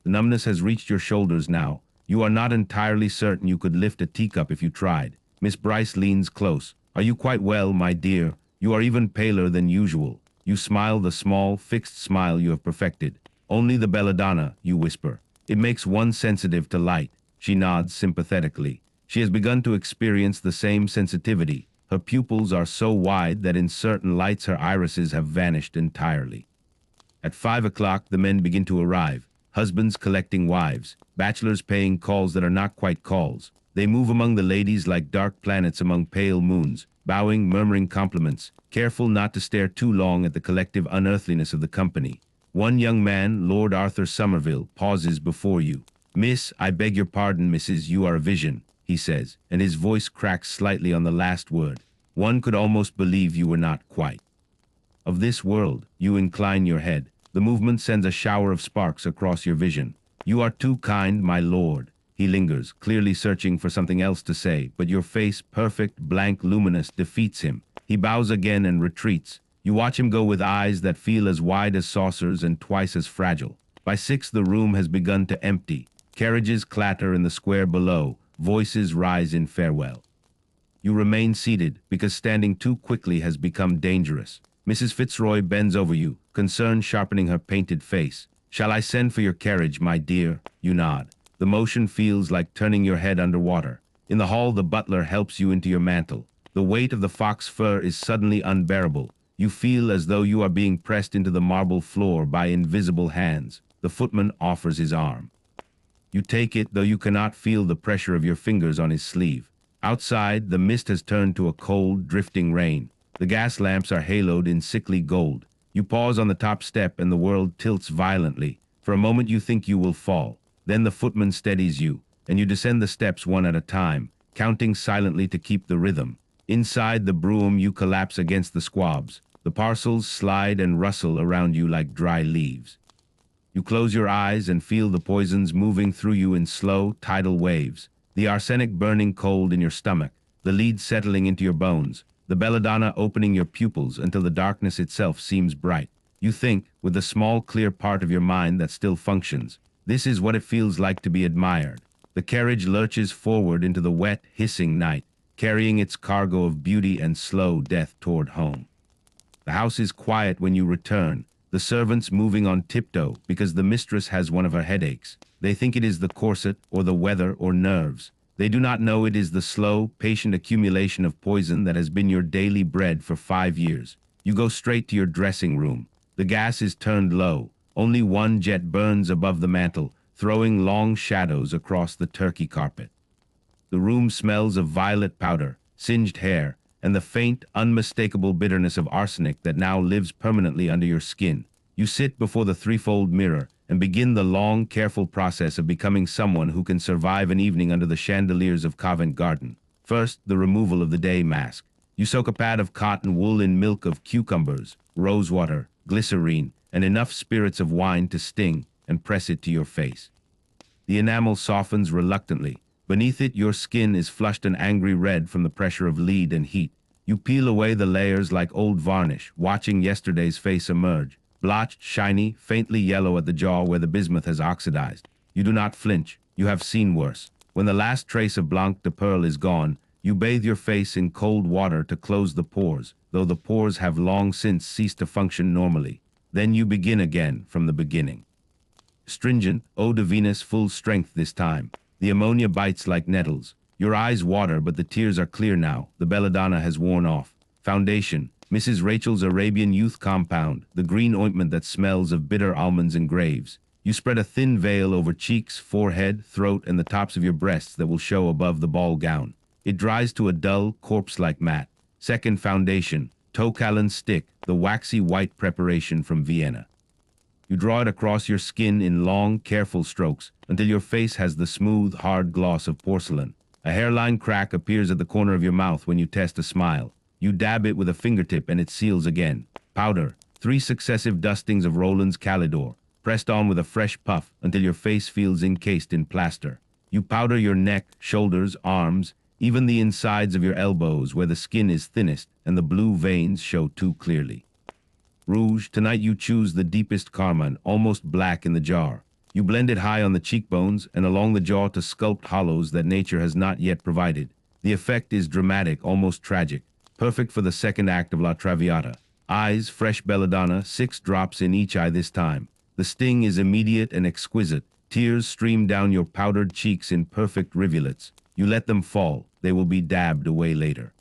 The numbness has reached your shoulders now. You are not entirely certain you could lift a teacup if you tried. Miss Bryce leans close. Are you quite well, my dear? You are even paler than usual. You smile the small, fixed smile you have perfected. Only the belladonna, you whisper. It makes one sensitive to light. She nods sympathetically. She has begun to experience the same sensitivity. Her pupils are so wide that in certain lights her irises have vanished entirely. At 5 o'clock, the men begin to arrive. Husbands collecting wives, bachelors paying calls that are not quite calls. They move among the ladies like dark planets among pale moons, bowing, murmuring compliments, careful not to stare too long at the collective unearthliness of the company. One young man, Lord Arthur Somerville, pauses before you. Miss, I beg your pardon, Mrs., you are a vision, he says, and his voice cracks slightly on the last word. One could almost believe you were not quite of this world. You incline your head. The movement sends a shower of sparks across your vision. You are too kind, my lord. He lingers, clearly searching for something else to say, but your face, perfect, blank, luminous, defeats him. He bows again and retreats. You watch him go with eyes that feel as wide as saucers and twice as fragile. By 6, the room has begun to empty. Carriages clatter in the square below. Voices rise in farewell. You remain seated because standing too quickly has become dangerous. Mrs. Fitzroy bends over you, concern sharpening her painted face. Shall I send for your carriage, my dear? You nod. The motion feels like turning your head underwater. In the hall, the butler helps you into your mantle. The weight of the fox fur is suddenly unbearable. You feel as though you are being pressed into the marble floor by invisible hands. The footman offers his arm. You take it, though you cannot feel the pressure of your fingers on his sleeve. Outside, the mist has turned to a cold, drifting rain. The gas lamps are haloed in sickly gold. You pause on the top step and the world tilts violently. For a moment you think you will fall. Then the footman steadies you, and you descend the steps one at a time, counting silently to keep the rhythm. Inside the brougham you collapse against the squabs. The parcels slide and rustle around you like dry leaves. You close your eyes and feel the poisons moving through you in slow, tidal waves. The arsenic burning cold in your stomach, the lead settling into your bones, the belladonna opening your pupils until the darkness itself seems bright. You think, with the small, clear part of your mind that still functions, this is what it feels like to be admired. The carriage lurches forward into the wet, hissing night, carrying its cargo of beauty and slow death toward home. The house is quiet when you return, the servants moving on tiptoe because the mistress has one of her headaches. They think it is the corset or the weather or nerves. They do not know it is the slow, patient accumulation of poison that has been your daily bread for 5 years. You go straight to your dressing room. The gas is turned low. Only one jet burns above the mantel, throwing long shadows across the turkey carpet. The room smells of violet powder, singed hair, and the faint, unmistakable bitterness of arsenic that now lives permanently under your skin. You sit before the threefold mirror and begin the long, careful process of becoming someone who can survive an evening under the chandeliers of Covent Garden. First, the removal of the day mask. You soak a pad of cotton wool in milk of cucumbers, rosewater, glycerine, and enough spirits of wine to sting, and press it to your face. The enamel softens reluctantly. Beneath it, your skin is flushed an angry red from the pressure of lead and heat. You peel away the layers like old varnish, watching yesterday's face emerge. Blotched, shiny, faintly yellow at the jaw where the bismuth has oxidized. You do not flinch. You have seen worse. When the last trace of Blanc de Pearl is gone, you bathe your face in cold water to close the pores, though the pores have long since ceased to function normally. Then you begin again from the beginning. Stringent, eau de Venus full strength this time. The ammonia bites like nettles. Your eyes water, but the tears are clear now. The belladonna has worn off. Foundation. Mrs. Rachel's Arabian Youth Compound, the green ointment that smells of bitter almonds and graves. You spread a thin veil over cheeks, forehead, throat, and the tops of your breasts that will show above the ball gown. It dries to a dull, corpse-like matte. Second, foundation. Tokalin stick, the waxy white preparation from Vienna. You draw it across your skin in long, careful strokes until your face has the smooth, hard gloss of porcelain. A hairline crack appears at the corner of your mouth when you test a smile. You dab it with a fingertip and it seals again. Powder. 3 successive dustings of Roland's Calidor, pressed on with a fresh puff until your face feels encased in plaster. You powder your neck, shoulders, arms, even the insides of your elbows where the skin is thinnest and the blue veins show too clearly. Rouge. Tonight you choose the deepest carmine, almost black in the jar. You blend it high on the cheekbones and along the jaw to sculpt hollows that nature has not yet provided. The effect is dramatic, almost tragic, perfect for the second act of La Traviata. Eyes, fresh belladonna, 6 drops in each eye this time. The sting is immediate and exquisite. Tears stream down your powdered cheeks in perfect rivulets. You let them fall. They will be dabbed away later.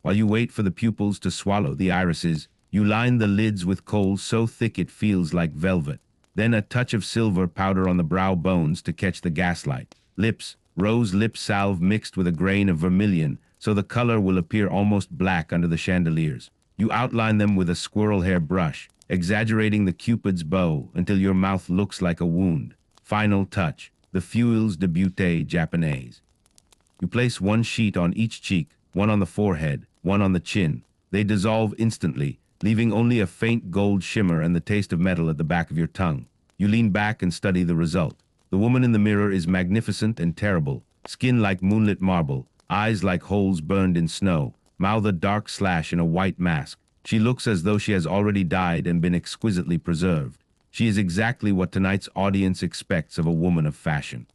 While you wait for the pupils to swallow the irises, you line the lids with kohl so thick it feels like velvet. Then a touch of silver powder on the brow bones to catch the gaslight. Lips, rose lip salve mixed with a grain of vermilion, so the color will appear almost black under the chandeliers. You outline them with a squirrel hair brush, exaggerating the cupid's bow until your mouth looks like a wound. Final touch, the Fuils de Beauté Japonaise. You place 1 sheet on each cheek, 1 on the forehead, 1 on the chin. They dissolve instantly, leaving only a faint gold shimmer and the taste of metal at the back of your tongue. You lean back and study the result. The woman in the mirror is magnificent and terrible, skin like moonlit marble, eyes like holes burned in snow, mouth a dark slash in a white mask. She looks as though she has already died and been exquisitely preserved. She is exactly what tonight's audience expects of a woman of fashion.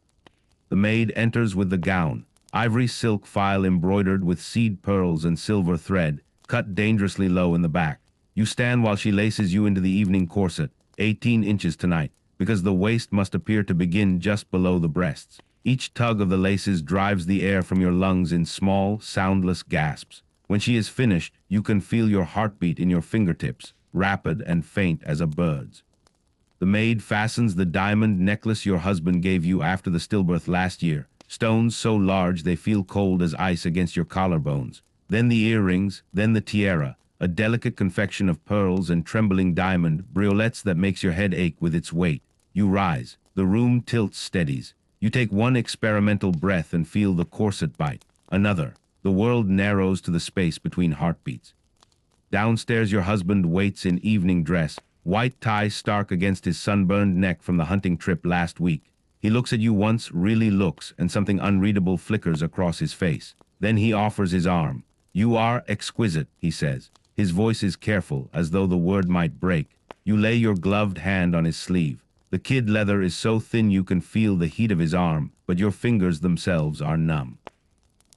The maid enters with the gown, ivory silk file embroidered with seed pearls and silver thread, cut dangerously low in the back. You stand while she laces you into the evening corset, 18 inches tonight, because the waist must appear to begin just below the breasts. Each tug of the laces drives the air from your lungs in small, soundless gasps. When she is finished, you can feel your heartbeat in your fingertips, rapid and faint as a bird's. The maid fastens the diamond necklace your husband gave you after the stillbirth last year, stones so large they feel cold as ice against your collarbones. Then the earrings, then the tiara, a delicate confection of pearls and trembling diamond briolettes that makes your head ache with its weight. You rise. The room tilts, steadies. You take 1 experimental breath and feel the corset bite. Another. The world narrows to the space between heartbeats. Downstairs your husband waits in evening dress, white tie stark against his sunburned neck from the hunting trip last week. He looks at you once, really looks, and something unreadable flickers across his face. Then he offers his arm. "You are exquisite," he says. His voice is careful, as though the word might break. You lay your gloved hand on his sleeve. The kid leather is so thin you can feel the heat of his arm, but your fingers themselves are numb.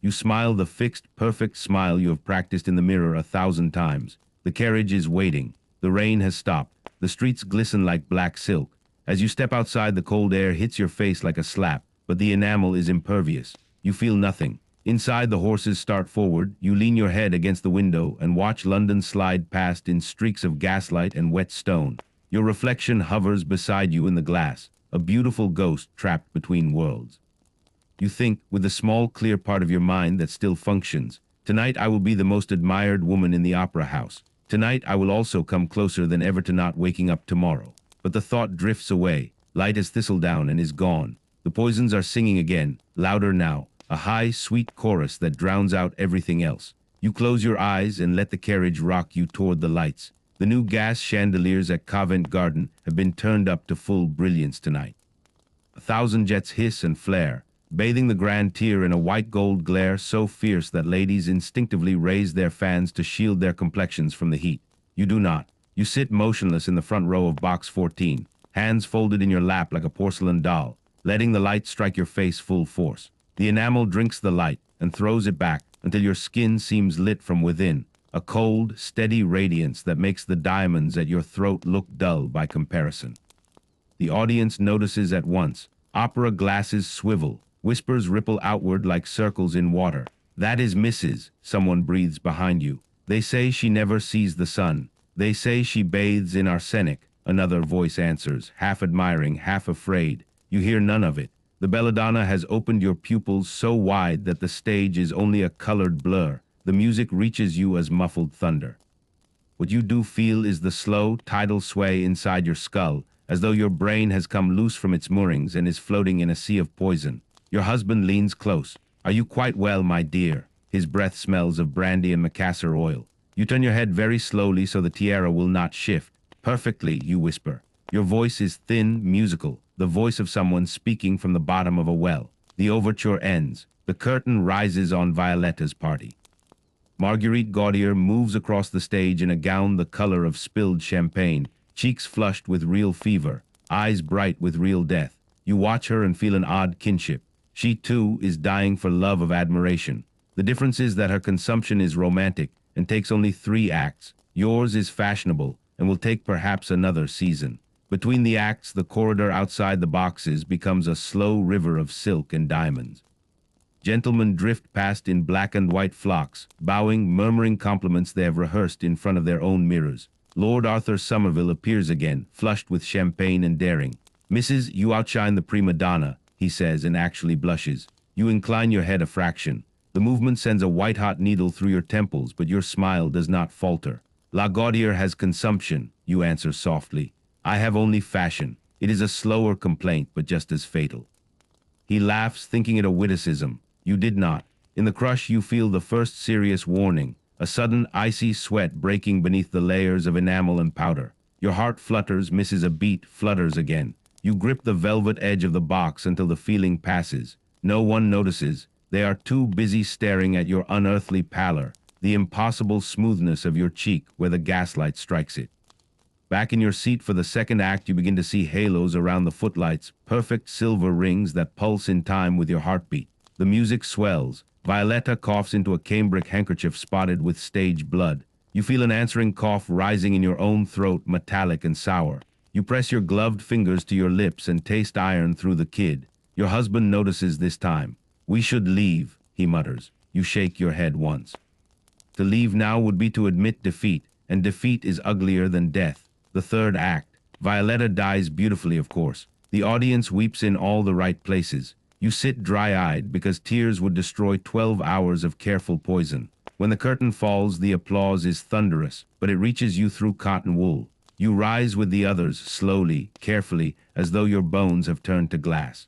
You smile the fixed, perfect smile you have practiced in the mirror 1,000 times. The carriage is waiting. The rain has stopped. The streets glisten like black silk. As you step outside, the cold air hits your face like a slap, but the enamel is impervious. You feel nothing. Inside, the horses start forward. You lean your head against the window and watch London slide past in streaks of gaslight and wet stone. Your reflection hovers beside you in the glass, a beautiful ghost trapped between worlds. You think, with the small, clear part of your mind that still functions, tonight I will be the most admired woman in the opera house. Tonight I will also come closer than ever to not waking up tomorrow. But the thought drifts away, light as thistledown, and is gone. The poisons are singing again, louder now, a high, sweet chorus that drowns out everything else. You close your eyes and let the carriage rock you toward the lights. The new gas chandeliers at Covent Garden have been turned up to full brilliance tonight. 1,000 jets hiss and flare, bathing the grand tier in a white gold glare so fierce that ladies instinctively raise their fans to shield their complexions from the heat. You do not. You sit motionless in the front row of box 14, hands folded in your lap like a porcelain doll, letting the light strike your face full force. The enamel drinks the light and throws it back until your skin seems lit from within, a cold, steady radiance that makes the diamonds at your throat look dull by comparison. The audience notices at once. Opera glasses swivel, whispers ripple outward like circles in water. "That is Mrs." someone breathes behind you. "They say she never sees the sun. They say she bathes in arsenic," another voice answers, half admiring, half afraid. You hear none of it. The belladonna has opened your pupils so wide that the stage is only a colored blur. The music reaches you as muffled thunder. What you do feel is the slow, tidal sway inside your skull, as though your brain has come loose from its moorings and is floating in a sea of poison. Your husband leans close. Are you quite well, my dear? His breath smells of brandy and macassar oil. You turn your head very slowly so the tiara will not shift. Perfectly, you whisper. Your voice is thin, musical, the voice of someone speaking from the bottom of a well. The overture ends. The curtain rises on Violetta's party. Marguerite Gaudier moves across the stage in a gown the color of spilled champagne, cheeks flushed with real fever, eyes bright with real death. You watch her and feel an odd kinship. She, too, is dying for love of admiration. The difference is that her consumption is romantic and takes only 3 acts. Yours is fashionable and will take perhaps another season. Between the acts, the corridor outside the boxes becomes a slow river of silk and diamonds. Gentlemen drift past in black and white flocks, bowing, murmuring compliments they have rehearsed in front of their own mirrors. Lord Arthur Somerville appears again, flushed with champagne and daring. "Mrs., you outshine the prima donna," he says, and actually blushes. You incline your head a fraction. The movement sends a white-hot needle through your temples, but your smile does not falter. "La Gaudier has consumption," you answer softly. "I have only fashion. It is a slower complaint, but just as fatal." He laughs, thinking it a witticism. You did not. In the crush, you feel the first serious warning, a sudden icy sweat breaking beneath the layers of enamel and powder. Your heart flutters, misses a beat, flutters again. You grip the velvet edge of the box until the feeling passes. No one notices. They are too busy staring at your unearthly pallor, the impossible smoothness of your cheek where the gaslight strikes it. Back in your seat for the second act, you begin to see halos around the footlights, perfect silver rings that pulse in time with your heartbeat. The music swells. Violetta coughs into a cambric handkerchief spotted with stage blood. You feel an answering cough rising in your own throat, metallic and sour. You press your gloved fingers to your lips and taste iron through the kid. Your husband notices this time. "We should leave," he mutters. You shake your head once. To leave now would be to admit defeat, and defeat is uglier than death. The third act. Violetta dies beautifully, of course. The audience weeps in all the right places. You sit dry-eyed because tears would destroy 12 hours of careful poison. When the curtain falls, the applause is thunderous, but it reaches you through cotton wool. You rise with the others, slowly, carefully, as though your bones have turned to glass.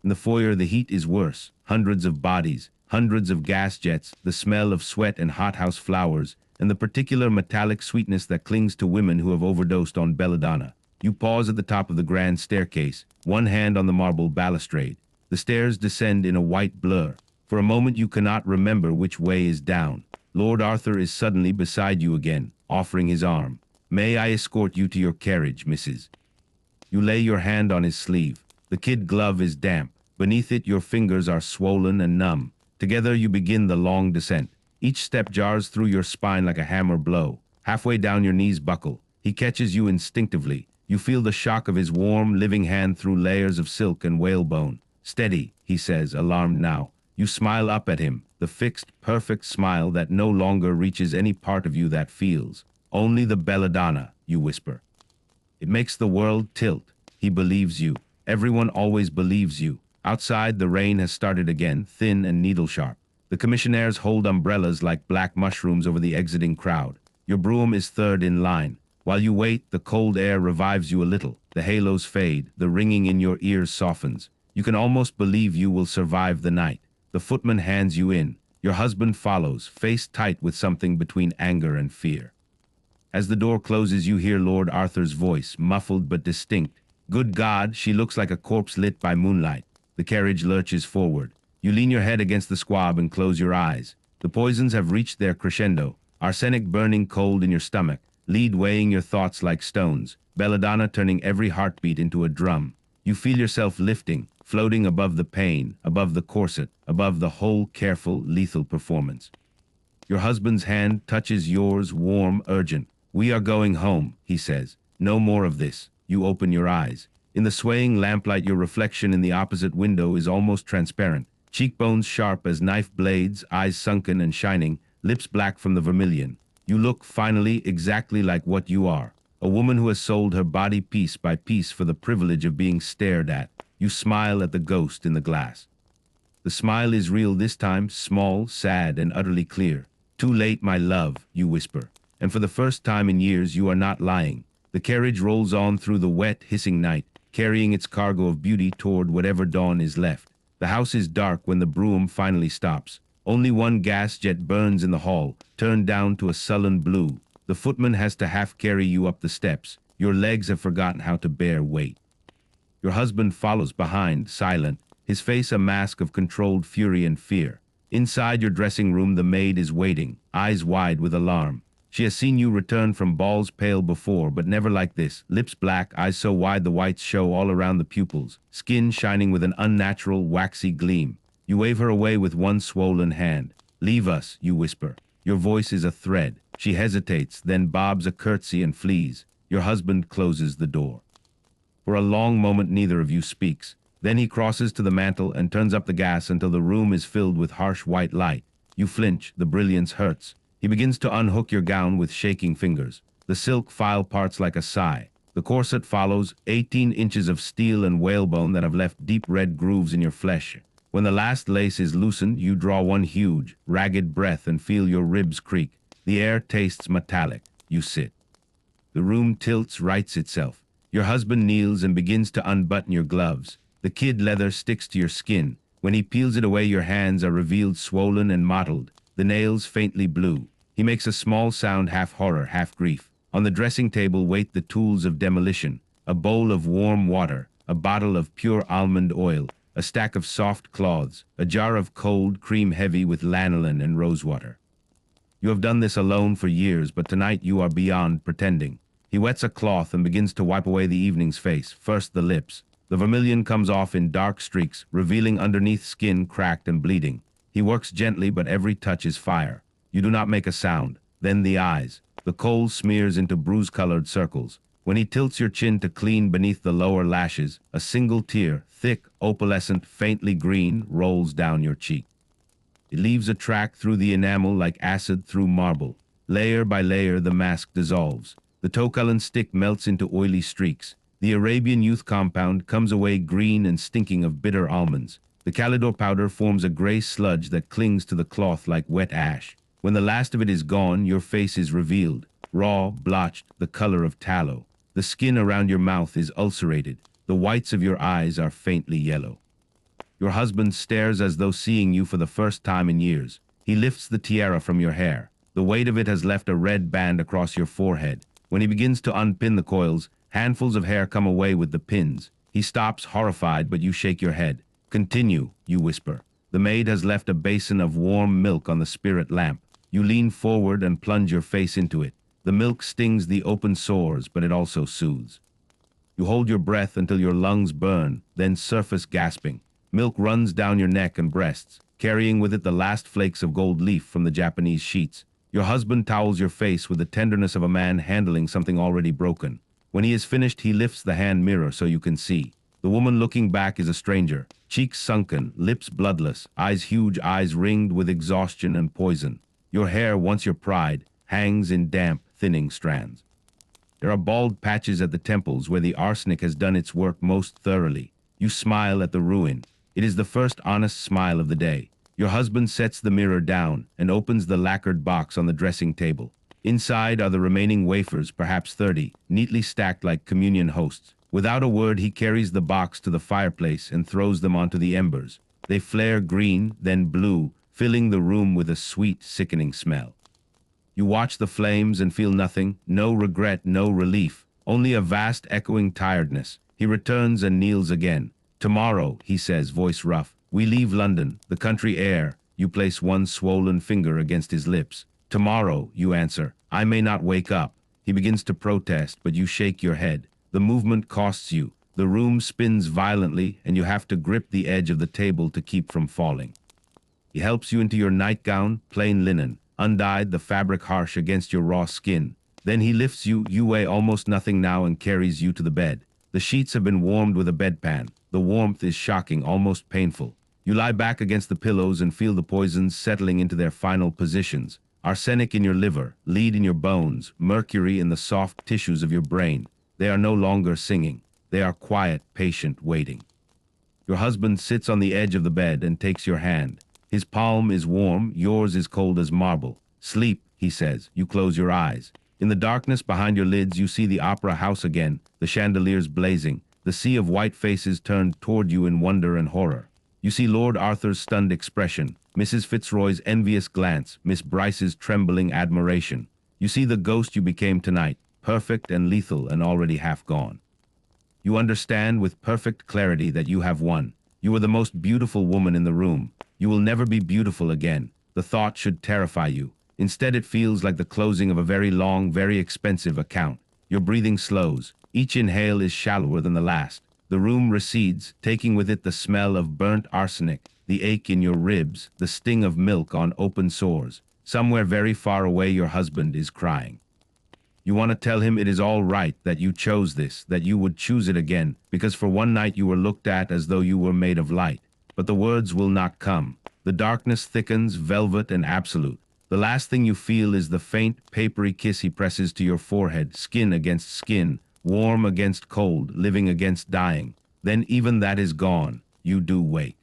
In the foyer, the heat is worse. Hundreds of bodies, hundreds of gas jets, the smell of sweat and hothouse flowers, and the particular metallic sweetness that clings to women who have overdosed on belladonna. You pause at the top of the grand staircase, one hand on the marble balustrade. The stairs descend in a white blur. For a moment you cannot remember which way is down. Lord Arthur is suddenly beside you again, offering his arm. "May I escort you to your carriage, Mrs.?" You lay your hand on his sleeve. The kid glove is damp. Beneath it your fingers are swollen and numb. Together you begin the long descent. Each step jars through your spine like a hammer blow. Halfway down your knees buckle. He catches you instinctively. You feel the shock of his warm, living hand through layers of silk and whalebone. "Steady," he says, alarmed now. You smile up at him, the fixed, perfect smile that no longer reaches any part of you that feels. "Only the belladonna," you whisper. It makes the world tilt. He believes you. Everyone always believes you. Outside, the rain has started again, thin and needle-sharp. The commissionaires hold umbrellas like black mushrooms over the exiting crowd. Your brougham is third in line. While you wait, the cold air revives you a little. The halos fade. The ringing in your ears softens. You can almost believe you will survive the night. The footman hands you in. Your husband follows, face tight with something between anger and fear. As the door closes, you hear Lord Arthur's voice, muffled but distinct. "Good God, she looks like a corpse lit by moonlight." The carriage lurches forward. You lean your head against the squab and close your eyes. The poisons have reached their crescendo. Arsenic burning cold in your stomach. Lead weighing your thoughts like stones. Belladonna turning every heartbeat into a drum. You feel yourself lifting, floating above the pain, above the corset, above the whole careful, lethal performance. Your husband's hand touches yours, warm, urgent. "We are going home," he says. "No more of this." You open your eyes. In the swaying lamplight, your reflection in the opposite window is almost transparent. Cheekbones sharp as knife blades, eyes sunken and shining, lips black from the vermilion. You look, finally, exactly like what you are. A woman who has sold her body piece by piece for the privilege of being stared at. You smile at the ghost in the glass. The smile is real this time, small, sad, and utterly clear. Too late, my love, you whisper. And for the first time in years, you are not lying. The carriage rolls on through the wet, hissing night, carrying its cargo of beauty toward whatever dawn is left. The house is dark when the brougham finally stops. Only one gas jet burns in the hall, turned down to a sullen blue. The footman has to half carry you up the steps. Your legs have forgotten how to bear weight. Your husband follows behind, silent, his face a mask of controlled fury and fear. Inside your dressing room, the maid is waiting, eyes wide with alarm. She has seen you return from balls pale before, but never like this. Lips black, eyes so wide the whites show all around the pupils, skin shining with an unnatural, waxy gleam. You wave her away with one swollen hand. Leave us, you whisper. Your voice is a thread. She hesitates, then bobs a curtsy and flees. Your husband closes the door. For a long moment, neither of you speaks. Then he crosses to the mantel and turns up the gas until the room is filled with harsh white light. You flinch, the brilliance hurts. He begins to unhook your gown with shaking fingers. The silk file parts like a sigh. The corset follows, 18 inches of steel and whalebone that have left deep red grooves in your flesh. When the last lace is loosened, you draw one huge, ragged breath and feel your ribs creak. The air tastes metallic. You sit. The room tilts, rights itself. Your husband kneels and begins to unbutton your gloves. The kid leather sticks to your skin. When he peels it away, your hands are revealed swollen and mottled, the nails faintly blue. He makes a small sound, half horror, half grief. On the dressing table wait the tools of demolition, a bowl of warm water, a bottle of pure almond oil, a stack of soft cloths, a jar of cold cream heavy with lanolin and rosewater. You have done this alone for years, but tonight you are beyond pretending. He wets a cloth and begins to wipe away the evening's face, first the lips. The vermilion comes off in dark streaks, revealing underneath skin cracked and bleeding. He works gently, but every touch is fire. You do not make a sound. Then the eyes. The coal smears into bruise-colored circles. When he tilts your chin to clean beneath the lower lashes, a single tear, thick, opalescent, faintly green, rolls down your cheek. It leaves a track through the enamel like acid through marble. Layer by layer, the mask dissolves. The tow-colored stick melts into oily streaks. The Arabian Youth compound comes away green and stinking of bitter almonds. The Calidor powder forms a gray sludge that clings to the cloth like wet ash. When the last of it is gone, your face is revealed, raw, blotched, the color of tallow. The skin around your mouth is ulcerated. The whites of your eyes are faintly yellow. Your husband stares as though seeing you for the first time in years. He lifts the tiara from your hair. The weight of it has left a red band across your forehead. When he begins to unpin the coils, handfuls of hair come away with the pins. He stops, horrified, but you shake your head. Continue, you whisper. The maid has left a basin of warm milk on the spirit lamp. You lean forward and plunge your face into it. The milk stings the open sores, but it also soothes. You hold your breath until your lungs burn, then surface gasping. Milk runs down your neck and breasts, carrying with it the last flakes of gold leaf from the Japanese sheets. Your husband towels your face with the tenderness of a man handling something already broken. When he is finished, he lifts the hand mirror so you can see. The woman looking back is a stranger, cheeks sunken, lips bloodless, eyes huge, eyes ringed with exhaustion and poison. Your hair, once your pride, hangs in damp, thinning strands. There are bald patches at the temples where the arsenic has done its work most thoroughly. You smile at the ruin. It is the first honest smile of the day. Your husband sets the mirror down and opens the lacquered box on the dressing table. Inside are the remaining wafers, perhaps 30, neatly stacked like communion hosts. Without a word, he carries the box to the fireplace and throws them onto the embers. They flare green, then blue, filling the room with a sweet, sickening smell. You watch the flames and feel nothing, no regret, no relief, only a vast echoing tiredness. He returns and kneels again. Tomorrow, he says, voice rough, we leave London, the country air. You place one swollen finger against his lips. Tomorrow, you answer, I may not wake up. He begins to protest, but you shake your head. The movement costs you. The room spins violently, and you have to grip the edge of the table to keep from falling. He helps you into your nightgown, plain linen, undyed, the fabric harsh against your raw skin. Then he lifts you, you weigh almost nothing now, and carries you to the bed. The sheets have been warmed with a bedpan. The warmth is shocking, almost painful. You lie back against the pillows and feel the poisons settling into their final positions. Arsenic in your liver, lead in your bones, mercury in the soft tissues of your brain. They are no longer singing. They are quiet, patient, waiting. Your husband sits on the edge of the bed and takes your hand. His palm is warm, yours is cold as marble. Sleep, he says. You close your eyes. In the darkness behind your lids, you see the opera house again, the chandeliers blazing, the sea of white faces turned toward you in wonder and horror. You see Lord Arthur's stunned expression, Mrs. Fitzroy's envious glance, Miss Bryce's trembling admiration. You see the ghost you became tonight, perfect and lethal and already half gone. You understand with perfect clarity that you have won. You are the most beautiful woman in the room. You will never be beautiful again. The thought should terrify you. Instead, it feels like the closing of a very long, very expensive account. Your breathing slows. Each inhale is shallower than the last. The room recedes, taking with it the smell of burnt arsenic, the ache in your ribs, the sting of milk on open sores. Somewhere very far away, your husband is crying. You want to tell him it is all right, that you chose this, that you would choose it again, because for one night you were looked at as though you were made of light. But the words will not come. The darkness thickens, velvet and absolute. The last thing you feel is the faint, papery kiss he presses to your forehead, skin against skin, warm against cold, living against dying. Then even that is gone. You do wake.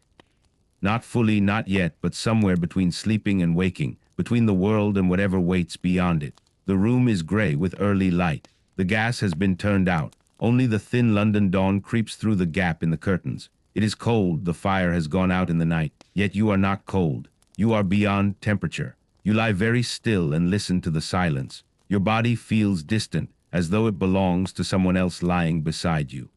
Not fully, not yet, but somewhere between sleeping and waking, between the world and whatever waits beyond it. The room is gray with early light. The gas has been turned out. Only the thin London dawn creeps through the gap in the curtains. It is cold, the fire has gone out in the night, yet you are not cold. You are beyond temperature. You lie very still and listen to the silence. Your body feels distant, as though it belongs to someone else lying beside you.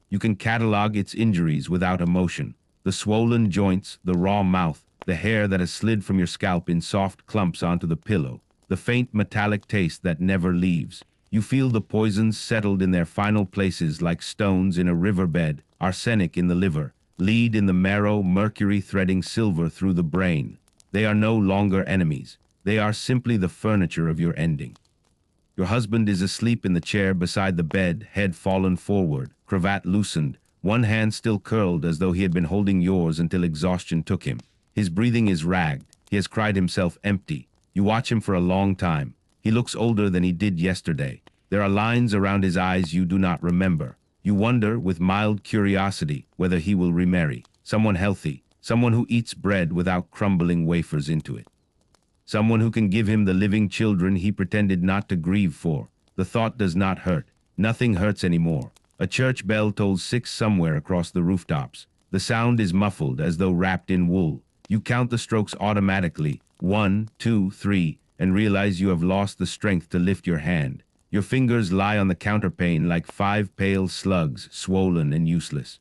You can catalog its injuries without emotion. The swollen joints, the raw mouth, the hair that has slid from your scalp in soft clumps onto the pillow, the faint metallic taste that never leaves. You feel the poisons settled in their final places like stones in a riverbed, arsenic in the liver, lead in the marrow, mercury threading silver through the brain. They are no longer enemies. They are simply the furniture of your ending. Your husband is asleep in the chair beside the bed, head fallen forward, cravat loosened, one hand still curled as though he had been holding yours until exhaustion took him. His breathing is ragged. He has cried himself empty. You watch him for a long time. He looks older than he did yesterday. There are lines around his eyes you do not remember. You wonder, with mild curiosity, whether he will remarry. Someone healthy. Someone who eats bread without crumbling wafers into it. Someone who can give him the living children he pretended not to grieve for. The thought does not hurt. Nothing hurts anymore. A church bell tolls 6 somewhere across the rooftops. The sound is muffled as though wrapped in wool. You count the strokes automatically, 1, 2, 3, and realize you have lost the strength to lift your hand. Your fingers lie on the counterpane like 5 pale slugs, swollen and useless.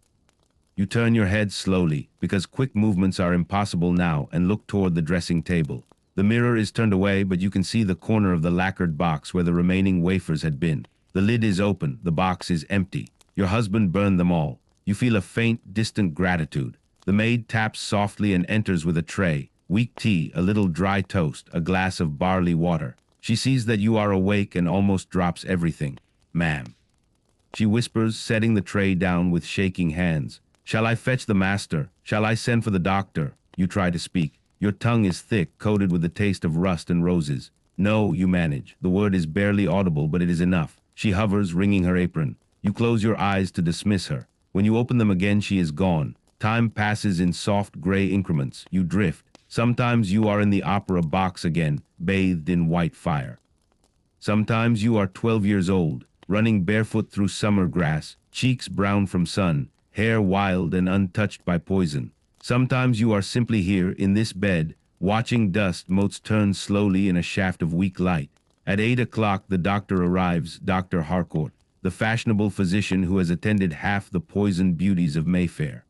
You turn your head slowly, because quick movements are impossible now, and look toward the dressing table. The mirror is turned away, but you can see the corner of the lacquered box where the remaining wafers had been. The lid is open, the box is empty. Your husband burned them all. You feel a faint, distant gratitude. The maid taps softly and enters with a tray. Weak tea, a little dry toast, a glass of barley water. She sees that you are awake and almost drops everything. "Ma'am," she whispers, setting the tray down with shaking hands. "Shall I fetch the master? Shall I send for the doctor?" You try to speak. Your tongue is thick, coated with the taste of rust and roses. "No," you manage. The word is barely audible, but it is enough. She hovers, wringing her apron. You close your eyes to dismiss her. When you open them again, she is gone. Time passes in soft gray increments. You drift. Sometimes you are in the opera box again, bathed in white fire. Sometimes you are 12 years old, running barefoot through summer grass, cheeks brown from sun, hair wild and untouched by poison. Sometimes you are simply here, in this bed, watching dust motes turn slowly in a shaft of weak light. At 8 o'clock the doctor arrives, Dr. Harcourt, the fashionable physician who has attended half the poisoned beauties of Mayfair.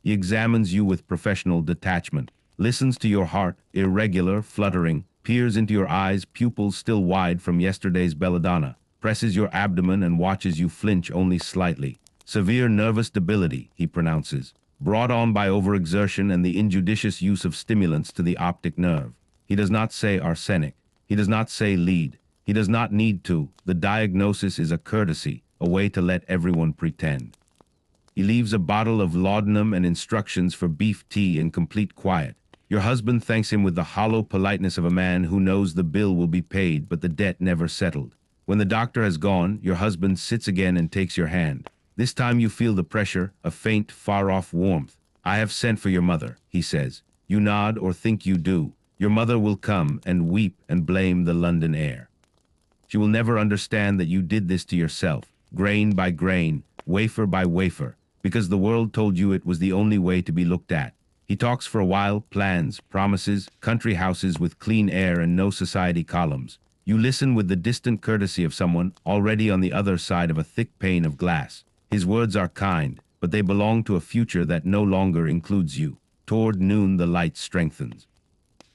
He examines you with professional detachment, listens to your heart, irregular, fluttering, peers into your eyes, pupils still wide from yesterday's belladonna, presses your abdomen and watches you flinch only slightly. "Severe nervous debility," he pronounces, "brought on by overexertion and the injudicious use of stimulants to the optic nerve." He does not say arsenic. He does not say lead. He does not need to. The diagnosis is a courtesy, a way to let everyone pretend. He leaves a bottle of laudanum and instructions for beef tea in complete quiet. Your husband thanks him with the hollow politeness of a man who knows the bill will be paid, but the debt never settled. When the doctor has gone, your husband sits again and takes your hand. This time you feel the pressure, a faint, far-off warmth. I have sent for your mother, he says. You nod or think you do. Your mother will come and weep and blame the London air. She will never understand that you did this to yourself, grain by grain, wafer by wafer, because the world told you it was the only way to be looked at. He talks for a while, plans, promises, country houses with clean air and no society columns. You listen with the distant courtesy of someone already on the other side of a thick pane of glass. His words are kind, but they belong to a future that no longer includes you. Toward noon the light strengthens.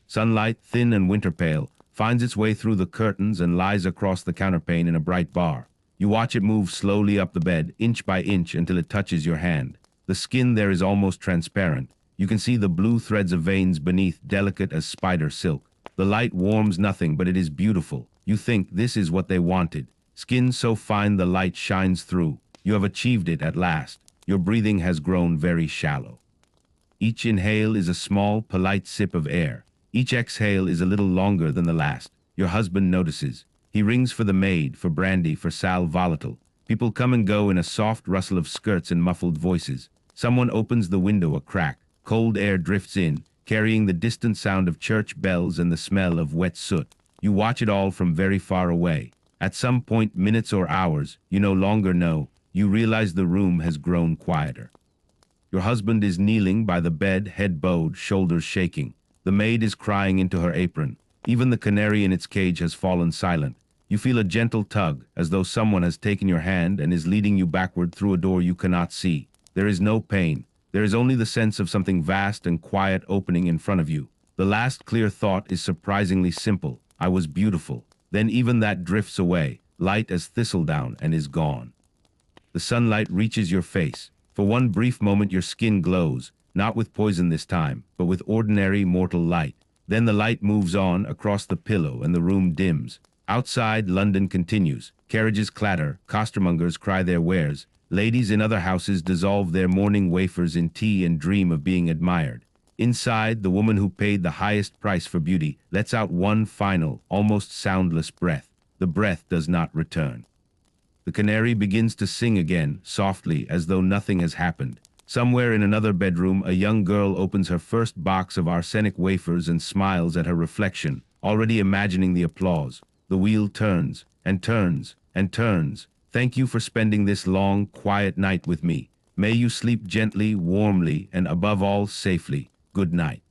Sunlight, thin and winter pale, finds its way through the curtains and lies across the counterpane in a bright bar. You watch it move slowly up the bed, inch by inch, until it touches your hand. The skin there is almost transparent. You can see the blue threads of veins beneath, delicate as spider silk. The light warms nothing, but it is beautiful. You think this is what they wanted. Skin so fine the light shines through. You have achieved it at last. Your breathing has grown very shallow. Each inhale is a small, polite sip of air. Each exhale is a little longer than the last. Your husband notices. He rings for the maid, for brandy, for sal volatile. People come and go in a soft rustle of skirts and muffled voices. Someone opens the window a crack. Cold air drifts in, carrying the distant sound of church bells and the smell of wet soot. You watch it all from very far away. At some point, minutes or hours, you no longer know, you realize the room has grown quieter. Your husband is kneeling by the bed, head bowed, shoulders shaking. The maid is crying into her apron. Even the canary in its cage has fallen silent. You feel a gentle tug, as though someone has taken your hand and is leading you backward through a door you cannot see. There is no pain. There is only the sense of something vast and quiet opening in front of you. The last clear thought is surprisingly simple. I was beautiful. Then even that drifts away, light as thistledown, and is gone. The sunlight reaches your face. For one brief moment your skin glows, not with poison this time, but with ordinary mortal light. Then the light moves on across the pillow and the room dims. Outside, London continues. Carriages clatter, costermongers cry their wares. Ladies in other houses dissolve their morning wafers in tea and dream of being admired. Inside, the woman who paid the highest price for beauty lets out one final, almost soundless breath. The breath does not return. The canary begins to sing again, softly, as though nothing has happened. Somewhere in another bedroom, a young girl opens her first box of arsenic wafers and smiles at her reflection, already imagining the applause. The wheel turns, and turns, and turns. Thank you for spending this long, quiet night with me. May you sleep gently, warmly, and above all, safely. Good night.